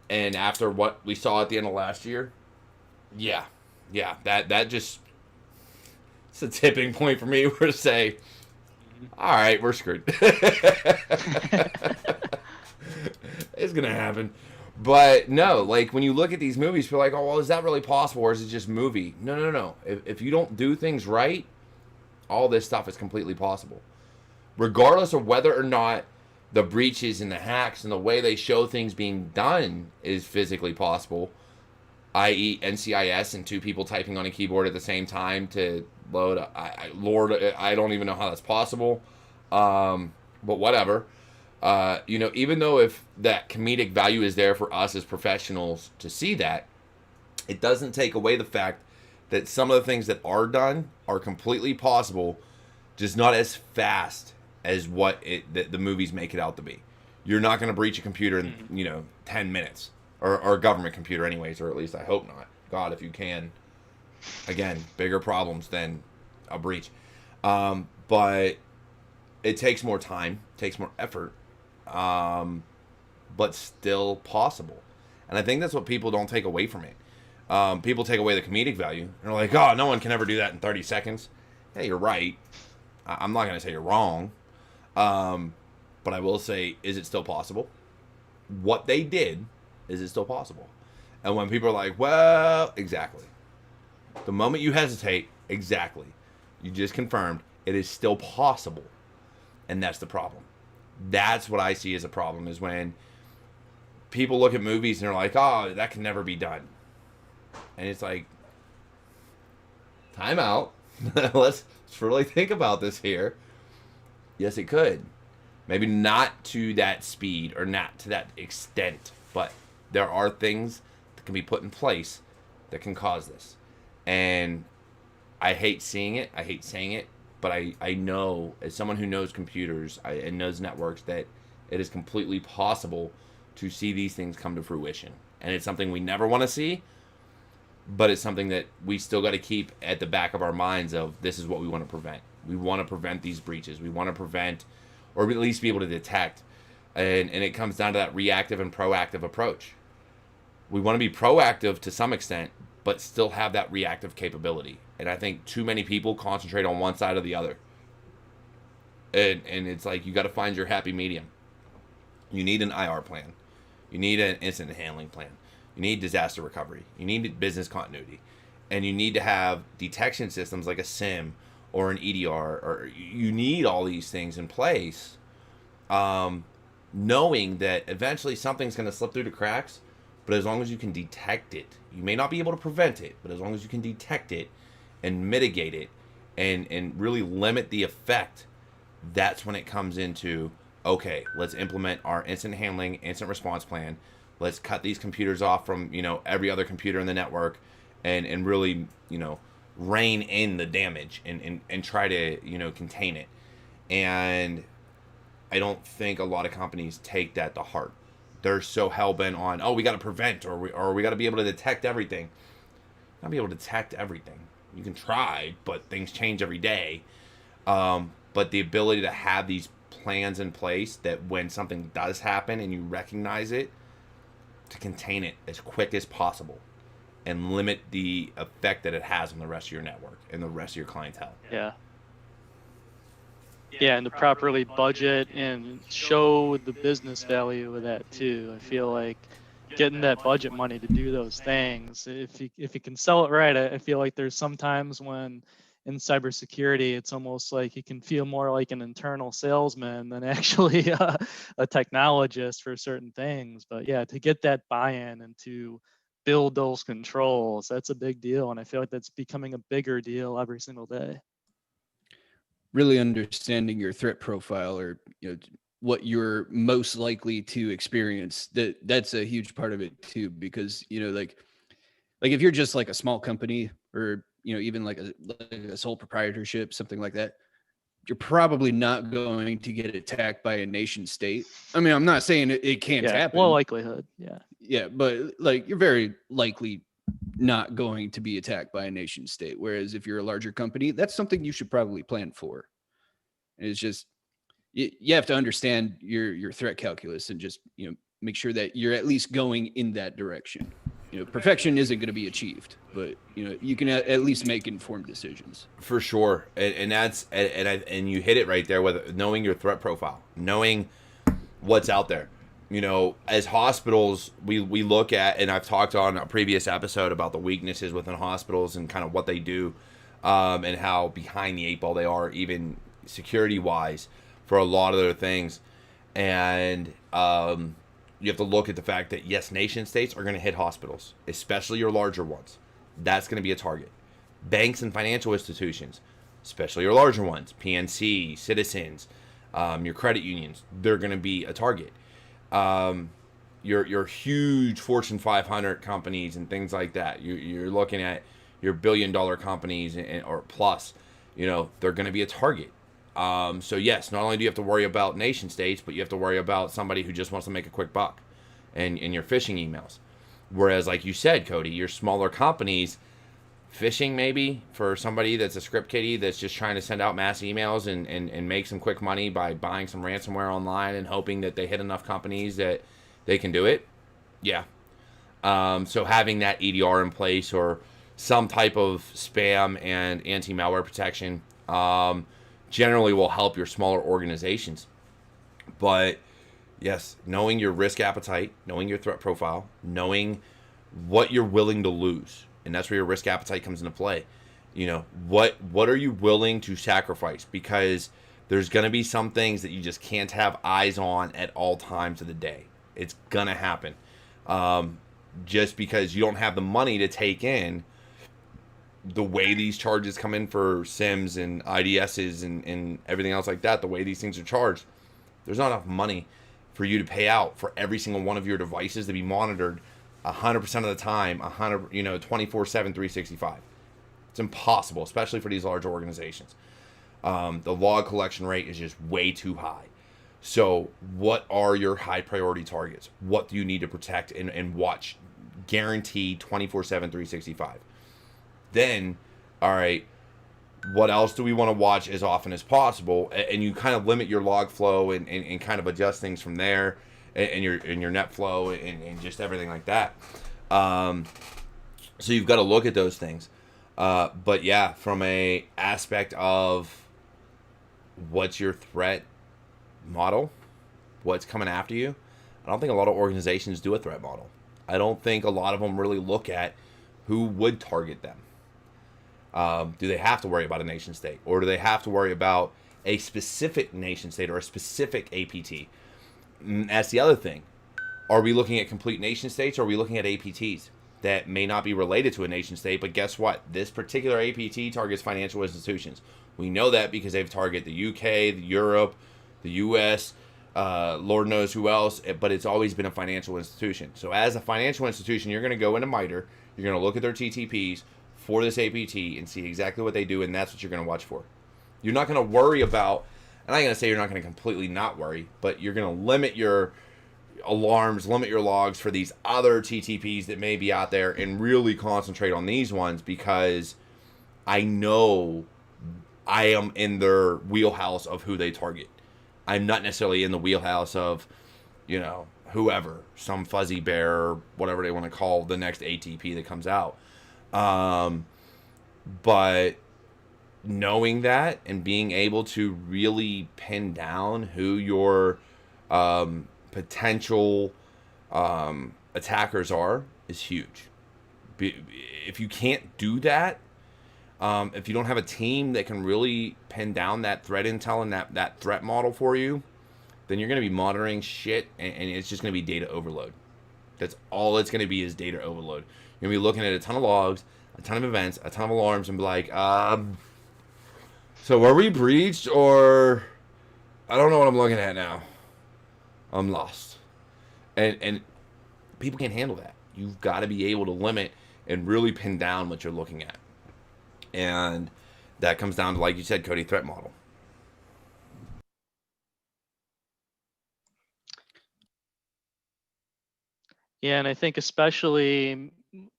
after what we saw at the end of last year, yeah, that just, it's a tipping point for me where to say, all right, we're screwed. It's gonna happen. But no, like when you look at these movies, you're like, oh, well, is that really possible, or is it just movie? No. If you don't do things right, all this stuff is completely possible. Regardless of whether or not the breaches and the hacks and the way they show things being done is physically possible, i.e. NCIS and two people typing on a keyboard at the same time to load. I don't even know how that's possible. But whatever. Even though if that comedic value is there for us as professionals to see that, it doesn't take away the fact that some of the things that are done are completely possible, just not as fast as what the movies make it out to be. You're not going to breach a computer in 10 minutes, or a government computer anyways, or at least I hope not. God, if you can, again, bigger problems than a breach. But it takes more time, takes more effort. But still possible. And I think that's what people don't take away from it. People take away the comedic value. They're like, oh, no one can ever do that in 30 seconds. Yeah, you're right. I'm not going to say you're wrong. But I will say, is it still possible? What they did, is it still possible? And when people are like, well, exactly. The moment you hesitate, exactly. You just confirmed it is still possible. And that's the problem. That's what I see as a problem, is when people look at movies and they're like, oh, that can never be done. And it's like, time out. Let's really think about this here. Yes, it could. Maybe not to that speed or not to that extent, but there are things that can be put in place that can cause this. And I hate seeing it. I hate saying it. But I know, as someone who knows computers and knows networks, that it is completely possible to see these things come to fruition. And it's something we never want to see, but it's something that we still got to keep at the back of our minds of, this is what we want to prevent. We want to prevent these breaches. We want to prevent, or at least be able to detect. And it comes down to that reactive and proactive approach. We want to be proactive to some extent, but still have that reactive capability. And I think too many people concentrate on one side or the other. And it's like you got to find your happy medium. You need an IR plan. You need an incident handling plan. You need disaster recovery. You need business continuity. And you need to have detection systems like a SIM or an EDR. Or you need all these things in place, knowing that eventually something's going to slip through the cracks. But as long as you can detect it, you may not be able to prevent it, but as long as you can detect it and mitigate it and really limit the effect, that's when it comes into, okay, let's implement our incident handling, incident response plan. Let's cut these computers off from, every other computer in the network and really, rein in the damage and try to, contain it. And I don't think a lot of companies take that to heart. They're so hell-bent on, we got to prevent or we got to be able to detect everything. Not be able to detect everything. You can try, but things change every day. But the ability to have these plans in place that when something does happen and you recognize it, to contain it as quick as possible and limit the effect that it has on the rest of your network and the rest of your clientele. Yeah, and to properly budget and show the business value of that too. I feel like getting that budget money to do those things, if you can sell it right, I feel like there's sometimes when in cybersecurity, it's almost like you can feel more like an internal salesman than actually a technologist for certain things. But yeah, to get that buy-in and to build those controls, that's a big deal. And I feel like that's becoming a bigger deal every single day. Really understanding your threat profile, or what you're most likely to experience, that's a huge part of it too, because like if you're just like a small company, or even like a sole proprietorship, something like that, you're probably not going to get attacked by a nation state. I mean, I'm not saying it can't happen. Low likelihood. Yeah, but like you're very likely not going to be attacked by a nation state. Whereas if you're a larger company, that's something you should probably plan for. And it's just, you have to understand your threat calculus and just, make sure that you're at least going in that direction. Perfection isn't going to be achieved, but you can at least make informed decisions. For sure. And that's, and you hit it right there with knowing your threat profile, knowing what's out there. As hospitals, we look at, and I've talked on a previous episode about the weaknesses within hospitals and kind of what they do, and how behind the eight ball they are, even security wise, for a lot of their things. And you have to look at the fact that yes, nation states are going to hit hospitals, especially your larger ones. That's going to be a target. Banks and financial institutions, especially your larger ones, PNC, Citizens, your credit unions, they're going to be a target. Your huge Fortune 500 companies and things like that. You're looking at your $1 billion companies or plus. They're going to be a target. So yes, not only do you have to worry about nation states, but you have to worry about somebody who just wants to make a quick buck and your phishing emails. Whereas, like you said, Cody, your smaller companies, phishing maybe for somebody that's a script kiddie that's just trying to send out mass emails and make some quick money by buying some ransomware online and hoping that they hit enough companies that they can do it. Yeah. So having that EDR in place or some type of spam and anti-malware protection, generally will help your smaller organizations. But yes, knowing your risk appetite, knowing your threat profile, knowing what you're willing to lose, and that's where your risk appetite comes into play. What are you willing to sacrifice? Because there's going to be some things that you just can't have eyes on at all times of the day. It's going to happen. Just because you don't have the money to take in the way these charges come in for SIMs and IDSs and everything else like that, the way these things are charged, there's not enough money for you to pay out for every single one of your devices to be monitored 100% of the time, 24/7, 365. It's impossible, especially for these large organizations. The log collection rate is just way too high. So what are your high priority targets? What do you need to protect and watch? Guaranteed 24/7, 365. Then, all right, what else do we want to watch as often as possible? And you kind of limit your log flow and kind of adjust things from there, and your net flow and just everything like that. So you've got to look at those things. But yeah, from a aspect of what's your threat model, what's coming after you. I don't think a lot of organizations do a threat model. I don't think a lot of them really look at who would target them. Do they have to worry about a nation state, or do they have to worry about a specific nation state or a specific APT? That's the other thing. Are we looking at complete nation states, or are we looking at APTs that may not be related to a nation state? But guess what? This particular APT targets financial institutions. We know that because they've targeted the UK, the Europe, the US, Lord knows who else, but it's always been a financial institution. So as a financial institution, you're going to go into MITRE, you're going to look at their TTPs for this APT and see exactly what they do, and that's what you're going to watch for. You're not going to worry about, and I'm going to say you're not going to completely not worry, but you're going to limit your alarms, limit your logs for these other TTPs that may be out there, and really concentrate on these ones, because I know I am in their wheelhouse of who they target. I'm not necessarily in the wheelhouse of, whoever, some fuzzy bear, or whatever they want to call the next ATP that comes out. But knowing that and being able to really pin down who your potential attackers are is huge. If you can't do that, if you don't have a team that can really pin down that threat intel and that threat model for you, then you're going to be monitoring shit, and it's just going to be data overload. That's all it's going to be, is data overload. You're going to be looking at a ton of logs, a ton of events, a ton of alarms, and be like, so are we breached, or I don't know what I'm looking at now. I'm lost. And people can't handle that. You've got to be able to limit and really pin down what you're looking at. And that comes down to, like you said, Cody, threat model. Yeah, and I think especially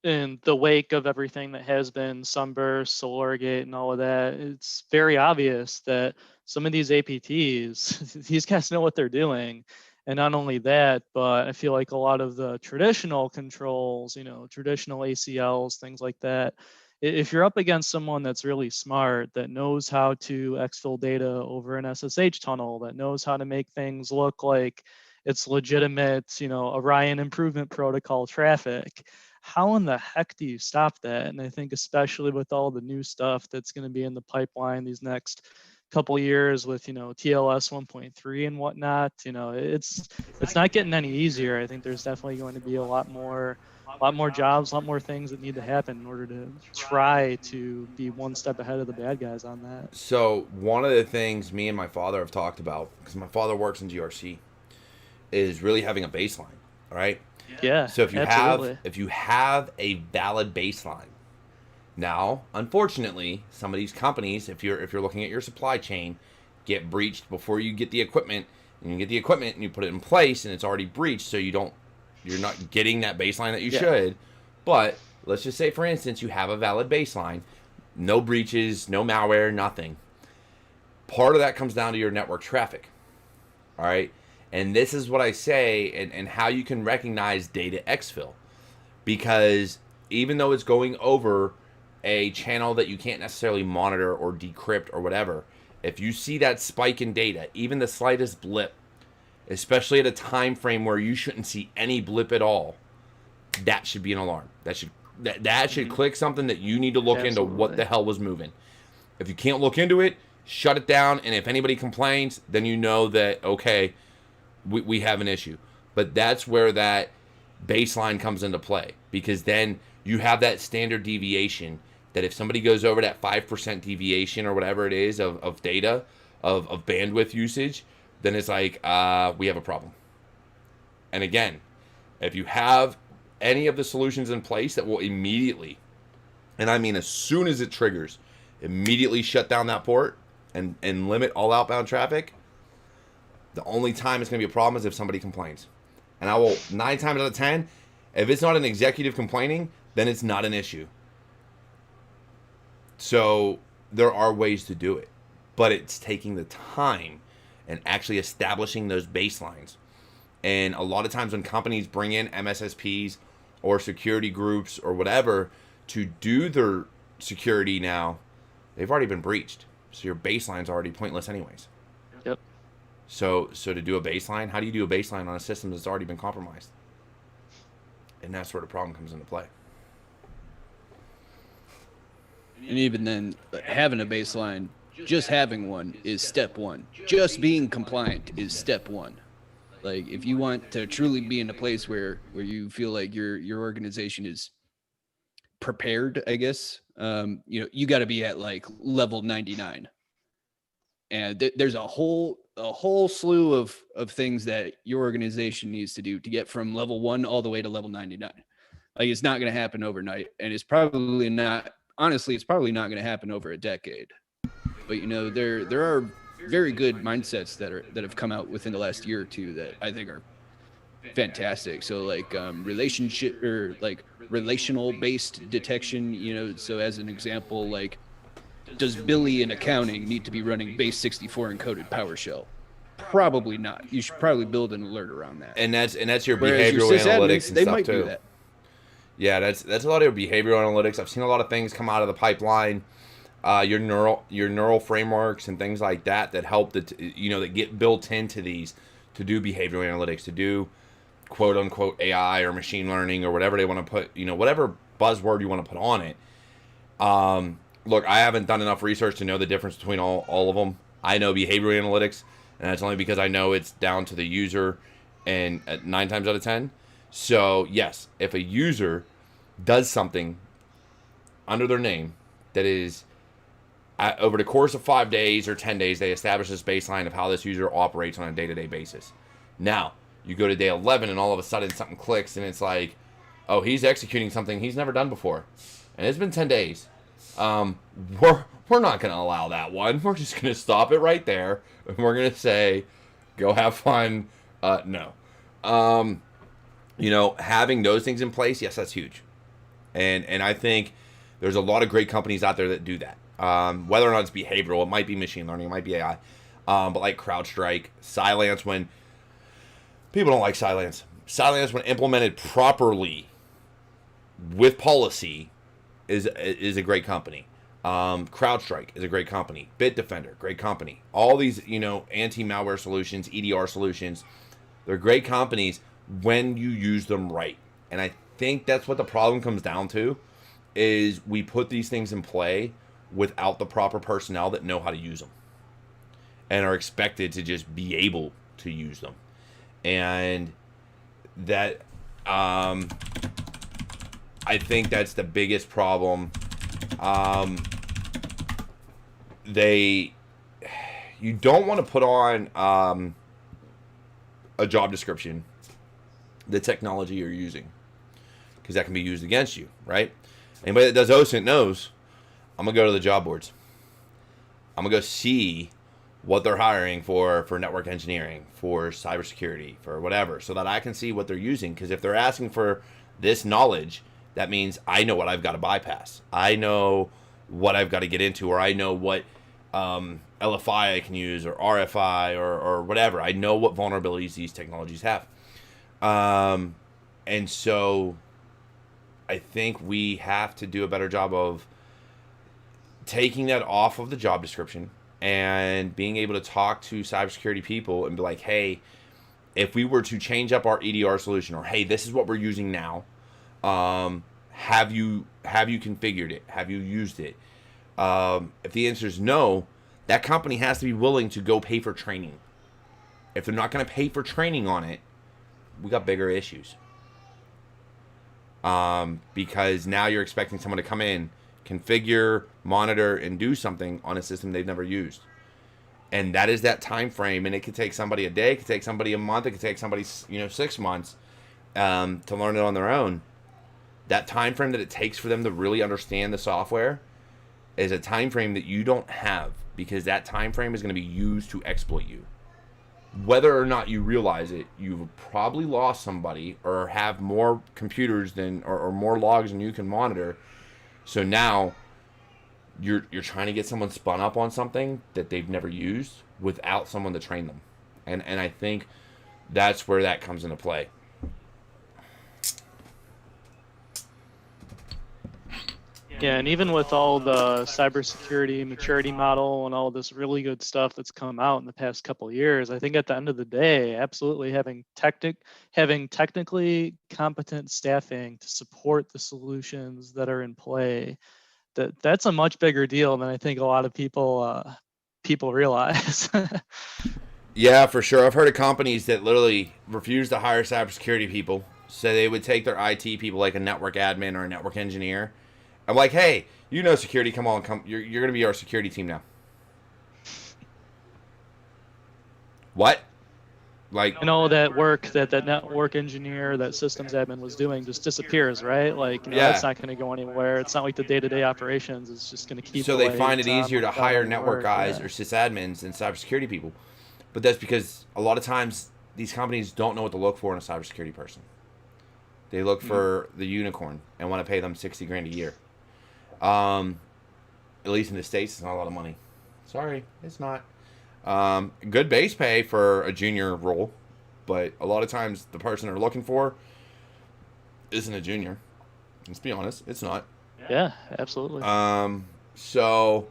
in the wake of everything that has been Sunburst, SolarGate, and all of that, it's very obvious that some of these APTs, these guys know what they're doing. And not only that, but I feel like a lot of the traditional controls, traditional ACLs, things like that, if you're up against someone that's really smart, that knows how to exfil data over an SSH tunnel, that knows how to make things look like it's legitimate, Orion improvement protocol traffic, how in the heck do you stop that? And I think especially with all the new stuff that's going to be in the pipeline these next couple years with, TLS 1.3 and whatnot, it's not getting any easier. I think there's definitely going to be a lot more jobs, a lot more things that need to happen in order to try to be one step ahead of the bad guys on that. So one of the things me and my father have talked about, because my father works in GRC, is really having a baseline. All right. Yeah. So if you have a valid baseline, now, unfortunately, some of these companies, if you're looking at your supply chain, get breached before you get the equipment, and you get the equipment and you put it in place and it's already breached, so you're not getting that baseline that you should. But let's just say, for instance, you have a valid baseline, no breaches, no malware, nothing. Part of that comes down to your network traffic. All right. And this is what I say, and how you can recognize data exfil. Because even though it's going over a channel that you can't necessarily monitor or decrypt or whatever, if you see that spike in data, even the slightest blip, especially at a time frame where you shouldn't see any blip at all, that should be an alarm. That should click something that you need to look into what the hell was moving. If you can't look into it, shut it down, and if anybody complains, then you know that, okay, we have an issue. But that's where that baseline comes into play, because then you have that standard deviation that if somebody goes over that 5% deviation or whatever it is of data, of bandwidth usage, then it's like, we have a problem. And again, if you have any of the solutions in place that will immediately, and I mean as soon as it triggers, immediately shut down that port and limit all outbound traffic, the only time it's going to be a problem is if somebody complains. And I will, 9 times out of 10, if it's not an executive complaining, then it's not an issue. So there are ways to do it, but it's taking the time and actually establishing those baselines. And a lot of times when companies bring in MSSPs or security groups or whatever to do their security now, they've already been breached. So your baseline's already pointless anyways. Yep. So to do a baseline, how do you do a baseline on a system that's already been compromised? And that's where the problem comes into play. And even then, having a baseline, just having one is step one. Just being compliant is step one. Like, if you want to truly be in a place where you feel like your organization is prepared, I guess, you got to be at like level 99. And there's a whole slew of things that your organization needs to do to get from level 1 all the way to level 99. Like, it's not going to happen overnight, and it's probably not. Honestly, it's probably not going to happen over a decade. But there are very good mindsets that have come out within the last year or two that I think are fantastic. So like relationship or like relational based detection. So as an example, like, does Billy in accounting need to be running base 64 encoded PowerShell? Probably not. You should probably build an alert around that. And that's your Whereas behavioral your analytics sysadmins, and they stuff might too. do that. Yeah, that's a lot of your behavioral analytics. I've seen a lot of things come out of the pipeline. Your neural frameworks and things like that help that get built into these to do behavioral analytics, to do quote unquote AI or machine learning or whatever they want to put, whatever buzzword you want to put on it. Look, I haven't done enough research to know the difference between all of them. I know behavioral analytics, and that's only because I know it's down to the user, and 9 times out of 10. So yes, if a user does something under their name that is over the course of 5 days or 10 days, they establish this baseline of how this user operates on a day-to-day basis. Now, you go to day 11 and all of a sudden something clicks and it's like, oh, he's executing something he's never done before. And it's been 10 days. We're not going to allow that one. We're just going to stop it right there. And we're going to say, go have fun. No. Having those things in place, yes, that's huge. And I think there's a lot of great companies out there that do that. Whether or not it's behavioral, it might be machine learning, it might be AI. But like CrowdStrike, Cylance, when people don't like Cylance. Cylance, when implemented properly with policy, is a great company. CrowdStrike is a great company. Bitdefender, great company. All these, anti-malware solutions, EDR solutions, they're great companies when you use them right. And I think that's what the problem comes down to, is we put these things in play without the proper personnel that know how to use them and are expected to just be able to use them. And that, I think that's the biggest problem. You don't want to put on a job description the technology you're using, because that can be used against you, right? Anybody that does OSINT knows, I'm going to go to the job boards. I'm going to go see what they're hiring for network engineering, for cybersecurity, for whatever, so that I can see what they're using. Because if they're asking for this knowledge, that means I know what I've got to bypass. I know what I've got to get into, or I know what LFI I can use, or RFI, or whatever. I know what vulnerabilities these technologies have. And so I think we have to do a better job of taking that off of the job description and being able to talk to cybersecurity people and be like, hey, if we were to change up our EDR solution, or hey, this is what we're using now, have you configured it? Have you used it? If the answer is no, that company has to be willing to go pay for training. If they're not going to pay for training on it, we got bigger issues. Because now you're expecting someone to come in, configure, monitor, and do something on a system they've never used. And that is that time frame, and it could take somebody a day, it could take somebody a month, it could take somebody 6 months to learn it on their own. That time frame that it takes for them to really understand the software is a time frame that you don't have, because that time frame is going to be used to exploit you. Whether or not you realize it, you've probably lost somebody or have more computers than or more logs than you can monitor. So now you're trying to get someone spun up on something that they've never used without someone to train them. And I think that's where that comes into play. Yeah, and even with all the cybersecurity maturity model and all this really good stuff that's come out in the past couple of years, I think at the end of the day, absolutely having technically competent staffing to support the solutions that are in play, that's a much bigger deal than I think a lot of people realize. Yeah, for sure. I've heard of companies that literally refuse to hire cybersecurity people, so they would take their IT people, like a network admin or a network engineer. I'm like, hey, you know security, come on, come. You're gonna be our security team now. What? Like, And all that work that network engineer, that systems admin was doing just disappears, right? Like, that's yeah. not going to go anywhere. It's not like the day-to-day operations is just going to keep So they find lights it on easier to without hire any network work. guys Yeah. or sysadmins than cybersecurity people. But that's because a lot of times these companies don't know what to look for in a cybersecurity person. They look for the unicorn and want to pay them 60 grand a year. At least in the States, it's not a lot of money. Sorry, it's not. Good base pay for a junior role, but a lot of times the person they're looking for isn't a junior. Let's be honest, it's not. Yeah, absolutely. So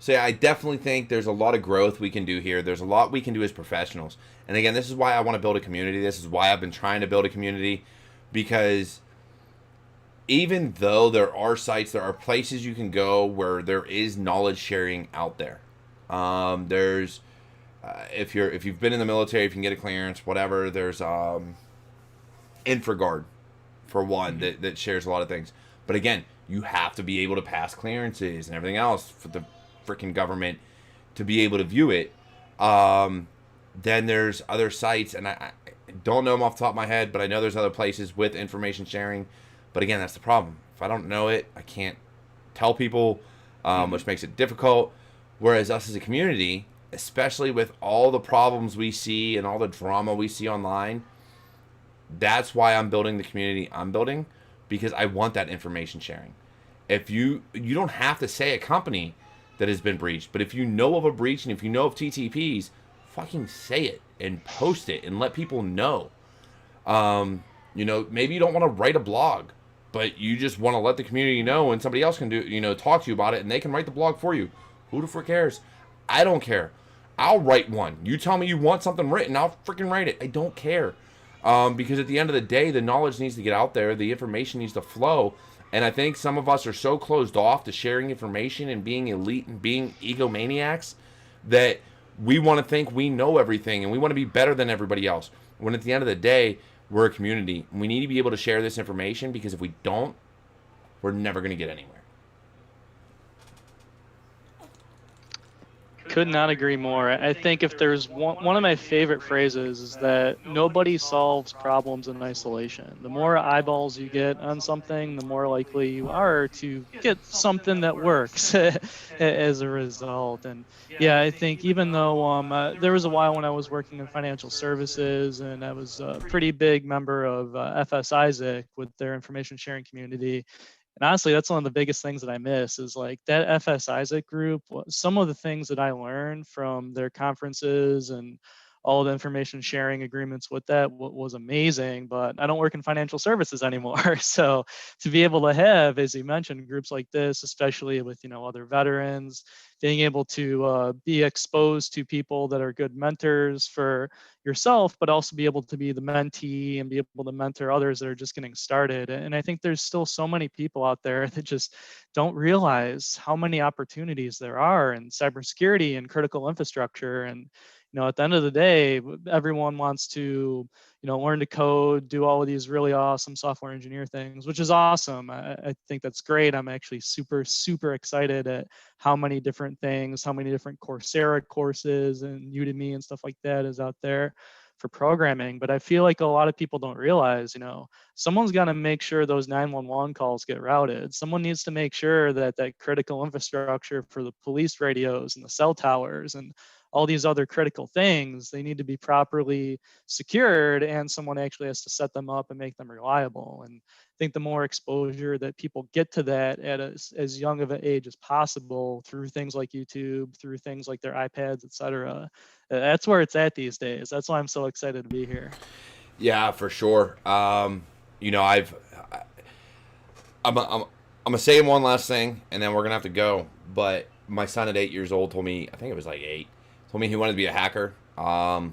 yeah, I definitely think there's a lot of growth we can do here. There's a lot we can do as professionals. And again, this is why I want to build a community. This is why I've been trying to build a community, because even though there are sites, there are places you can go where there is knowledge sharing out there. There's if you've been in the military, if you can get a clearance, whatever. There's InfraGard, for one, that shares a lot of things. But again, you have to be able to pass clearances and everything else for the freaking government to be able to view it. Then there's other sites, and I don't know them off the top of my head, but I know there's other places with information sharing. But again, that's the problem. If I don't know it, I can't tell people, which makes it difficult. Whereas us as a community, especially with all the problems we see and all the drama we see online, that's why I'm building the community I'm building, because I want that information sharing. If you don't have to say a company that has been breached, but if you know of a breach and if you know of TTPs, fucking say it and post it and let people know. Maybe you don't want to write a blog, but you just want to let the community know, and somebody else can talk to you about it, and they can write the blog for you. Who the frick cares? I don't care. I'll write one. You tell me you want something written, I'll freaking write it. I don't care. Because at the end of the day, the knowledge needs to get out there. The information needs to flow. And I think some of us are so closed off to sharing information and being elite and being egomaniacs that we want to think we know everything and we want to be better than everybody else. When at the end of the day, we're a community. We need to be able to share this information, because if we don't, we're never going to get anywhere. Could not agree more. I think if there's one of my favorite phrases is that nobody solves problems in isolation. The more eyeballs you get on something, the more likely you are to get something that works as a result. And yeah, I think even though there was a while when I was working in financial services, and I was a pretty big member of FS Isaac with their information sharing community. And honestly, that's one of the biggest things that I miss is like that FS Isaac group. Some of the things that I learned from their conferences and all the information sharing agreements with that was amazing. But I don't work in financial services anymore. So to be able to have, as you mentioned, groups like this, especially with other veterans, being able to be exposed to people that are good mentors for yourself, but also be able to be the mentee and be able to mentor others that are just getting started. And I think there's still so many people out there that just don't realize how many opportunities there are in cybersecurity and critical infrastructure. And at the end of the day, everyone wants to learn to code, do all of these really awesome software engineer things, which is awesome. I think that's great. I'm actually super, super excited at how many different things, how many different Coursera courses and Udemy and stuff like that is out there for programming. But I feel like a lot of people don't realize, someone's got to make sure those 911 calls get routed. Someone needs to make sure that that critical infrastructure for the police radios and the cell towers and all these other critical things, they need to be properly secured, and someone actually has to set them up and make them reliable. And I think the more exposure that people get to that at as young of an age as possible through things like YouTube, through things like their iPads, etc., that's where it's at these days. That's why I'm so excited to be here. Yeah, for sure. I'm I'm gonna say one last thing, and then we're gonna have to go. But my son at 8 years old told me, I think it was like 8, told me he wanted to be a hacker. Well,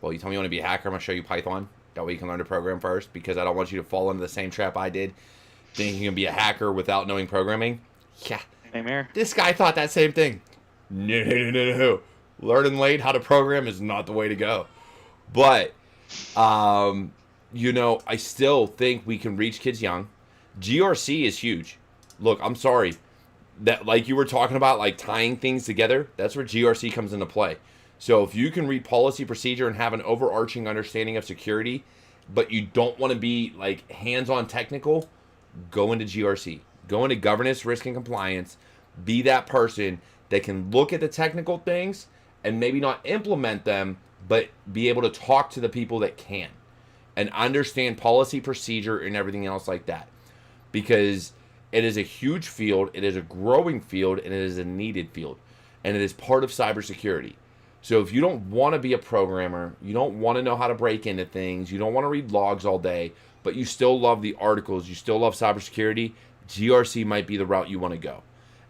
you told me you want to be a hacker. I'm gonna show you Python. That way you can learn to program first, because I don't want you to fall into the same trap I did, thinking you can be a hacker without knowing programming. Yeah, Same here. this guy thought that same thing. No. Learning late how to program is not the way to go. But, you know, I still think we can reach kids young. GRC is huge. Look, I'm sorry. That, like you were talking about, like tying things together, that's where GRC comes into play. So if you can read policy procedure and have an overarching understanding of security, but you don't want to be like hands-on technical, go into GRC. Go into governance, risk, and compliance. Be that person that can look at the technical things and maybe not implement them, but be able to talk to the people that can and understand policy procedure and everything else like that. Because it is a huge field, it is a growing field, and it is a needed field. And it is part of cybersecurity. So if you don't want to be a programmer, you don't want to know how to break into things, you don't want to read logs all day, but you still love the articles, you still love cybersecurity, GRC might be the route you want to go.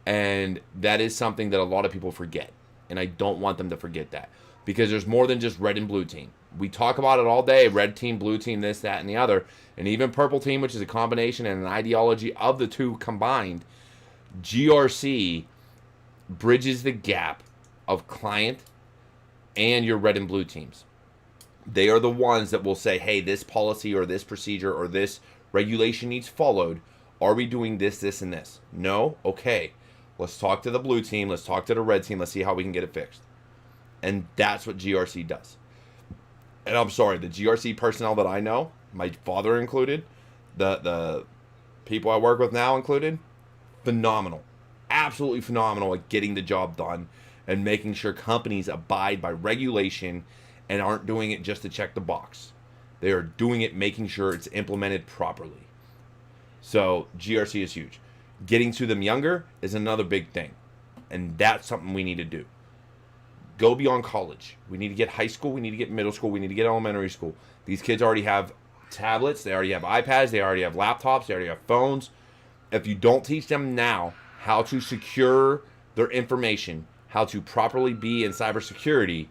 And that is something that a lot of people forget. And I don't want them to forget that. Because there's more than just red and blue team. We talk about it all day, red team, blue team, this, that, and the other. And even purple team, which is a combination and an ideology of the two combined. GRC bridges the gap of client and your red and blue teams. They are the ones that will say, hey, this policy or this procedure or this regulation needs followed. Are we doing this, this, and this? No? Okay. Let's talk to the blue team. Let's talk to the red team. Let's see how we can get it fixed. And that's what GRC does. And I'm sorry, the GRC personnel that I know, my father included, the people I work with now included, phenomenal. Absolutely phenomenal at getting the job done and making sure companies abide by regulation and aren't doing it just to check the box. They are doing it making sure it's implemented properly. So GRC is huge. Getting to them younger is another big thing. And that's something we need to do. Go beyond college. We need to get high school. We need to get middle school. We need to get elementary school. These kids already have tablets. They already have iPads. They already have laptops. They already have phones. If you don't teach them now how to secure their information, how to properly be in cybersecurity,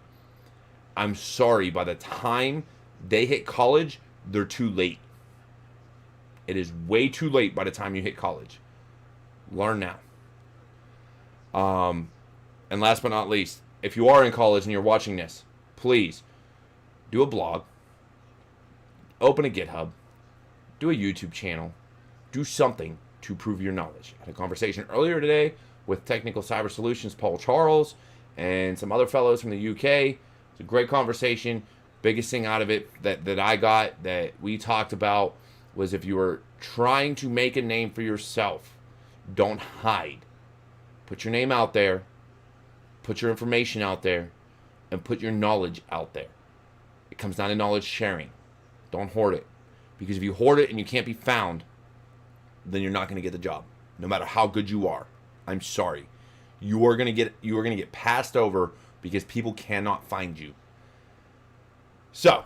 I'm sorry, by the time they hit college, they're too late. It is way too late by the time you hit college. Learn now. And last but not least, if you are in college and you're watching this, please do a blog, open a GitHub, do a YouTube channel, do something to prove your knowledge. I had a conversation earlier today with Technical Cyber Solutions, Paul Charles, and some other fellows from the UK. It's a great conversation. Biggest thing out of it that I got, that we talked about, was if you are trying to make a name for yourself, don't hide. Put your name out there, put your information out there, and put your knowledge out there. It comes down to knowledge sharing. Don't hoard it. Because if you hoard it and you can't be found, then you're not going to get the job, no matter how good you are. I'm sorry. You are going to get passed over because people cannot find you. So,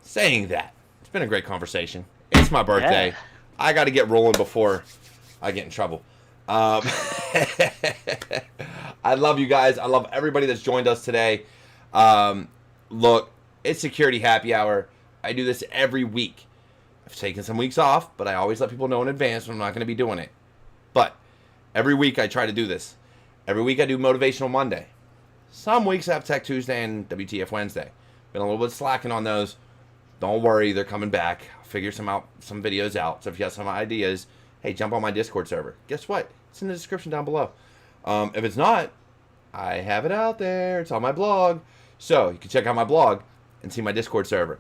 saying that, it's been a great conversation. It's my birthday. Yeah. I got to get rolling before I get in trouble. I love you guys. I love everybody that's joined us today. Look, it's Security Happy Hour. I do this every week. I've taken some weeks off, but I always let people know in advance when I'm not going to be doing it. But every week I try to do this. Every week I do Motivational Monday. Some weeks I have Tech Tuesday and WTF Wednesday. Been a little bit slacking on those. Don't worry, they're coming back. I'll figure some videos out. So if you have some ideas, hey, jump on my Discord server. Guess what? It's in the description down below. If it's not, I have it out there. It's on my blog. So you can check out my blog and see my Discord server.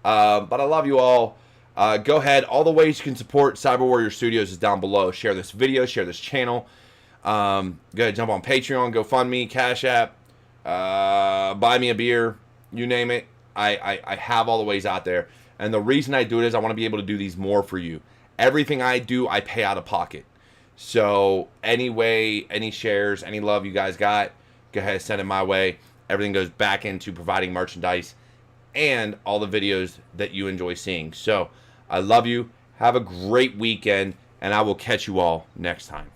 But I love you all. Go ahead. All the ways you can support Cyber Warrior Studios is down below. Share this video. Share this channel. Go ahead, jump on Patreon, GoFundMe, Cash App, buy me a beer, you name it. I have all the ways out there. And the reason I do it is I want to be able to do these more for you. Everything I do, I pay out of pocket. So any way, any shares, any love you guys got, go ahead, send it my way. Everything goes back into providing merchandise and all the videos that you enjoy seeing. So I love you. Have a great weekend. and I will catch you all next time.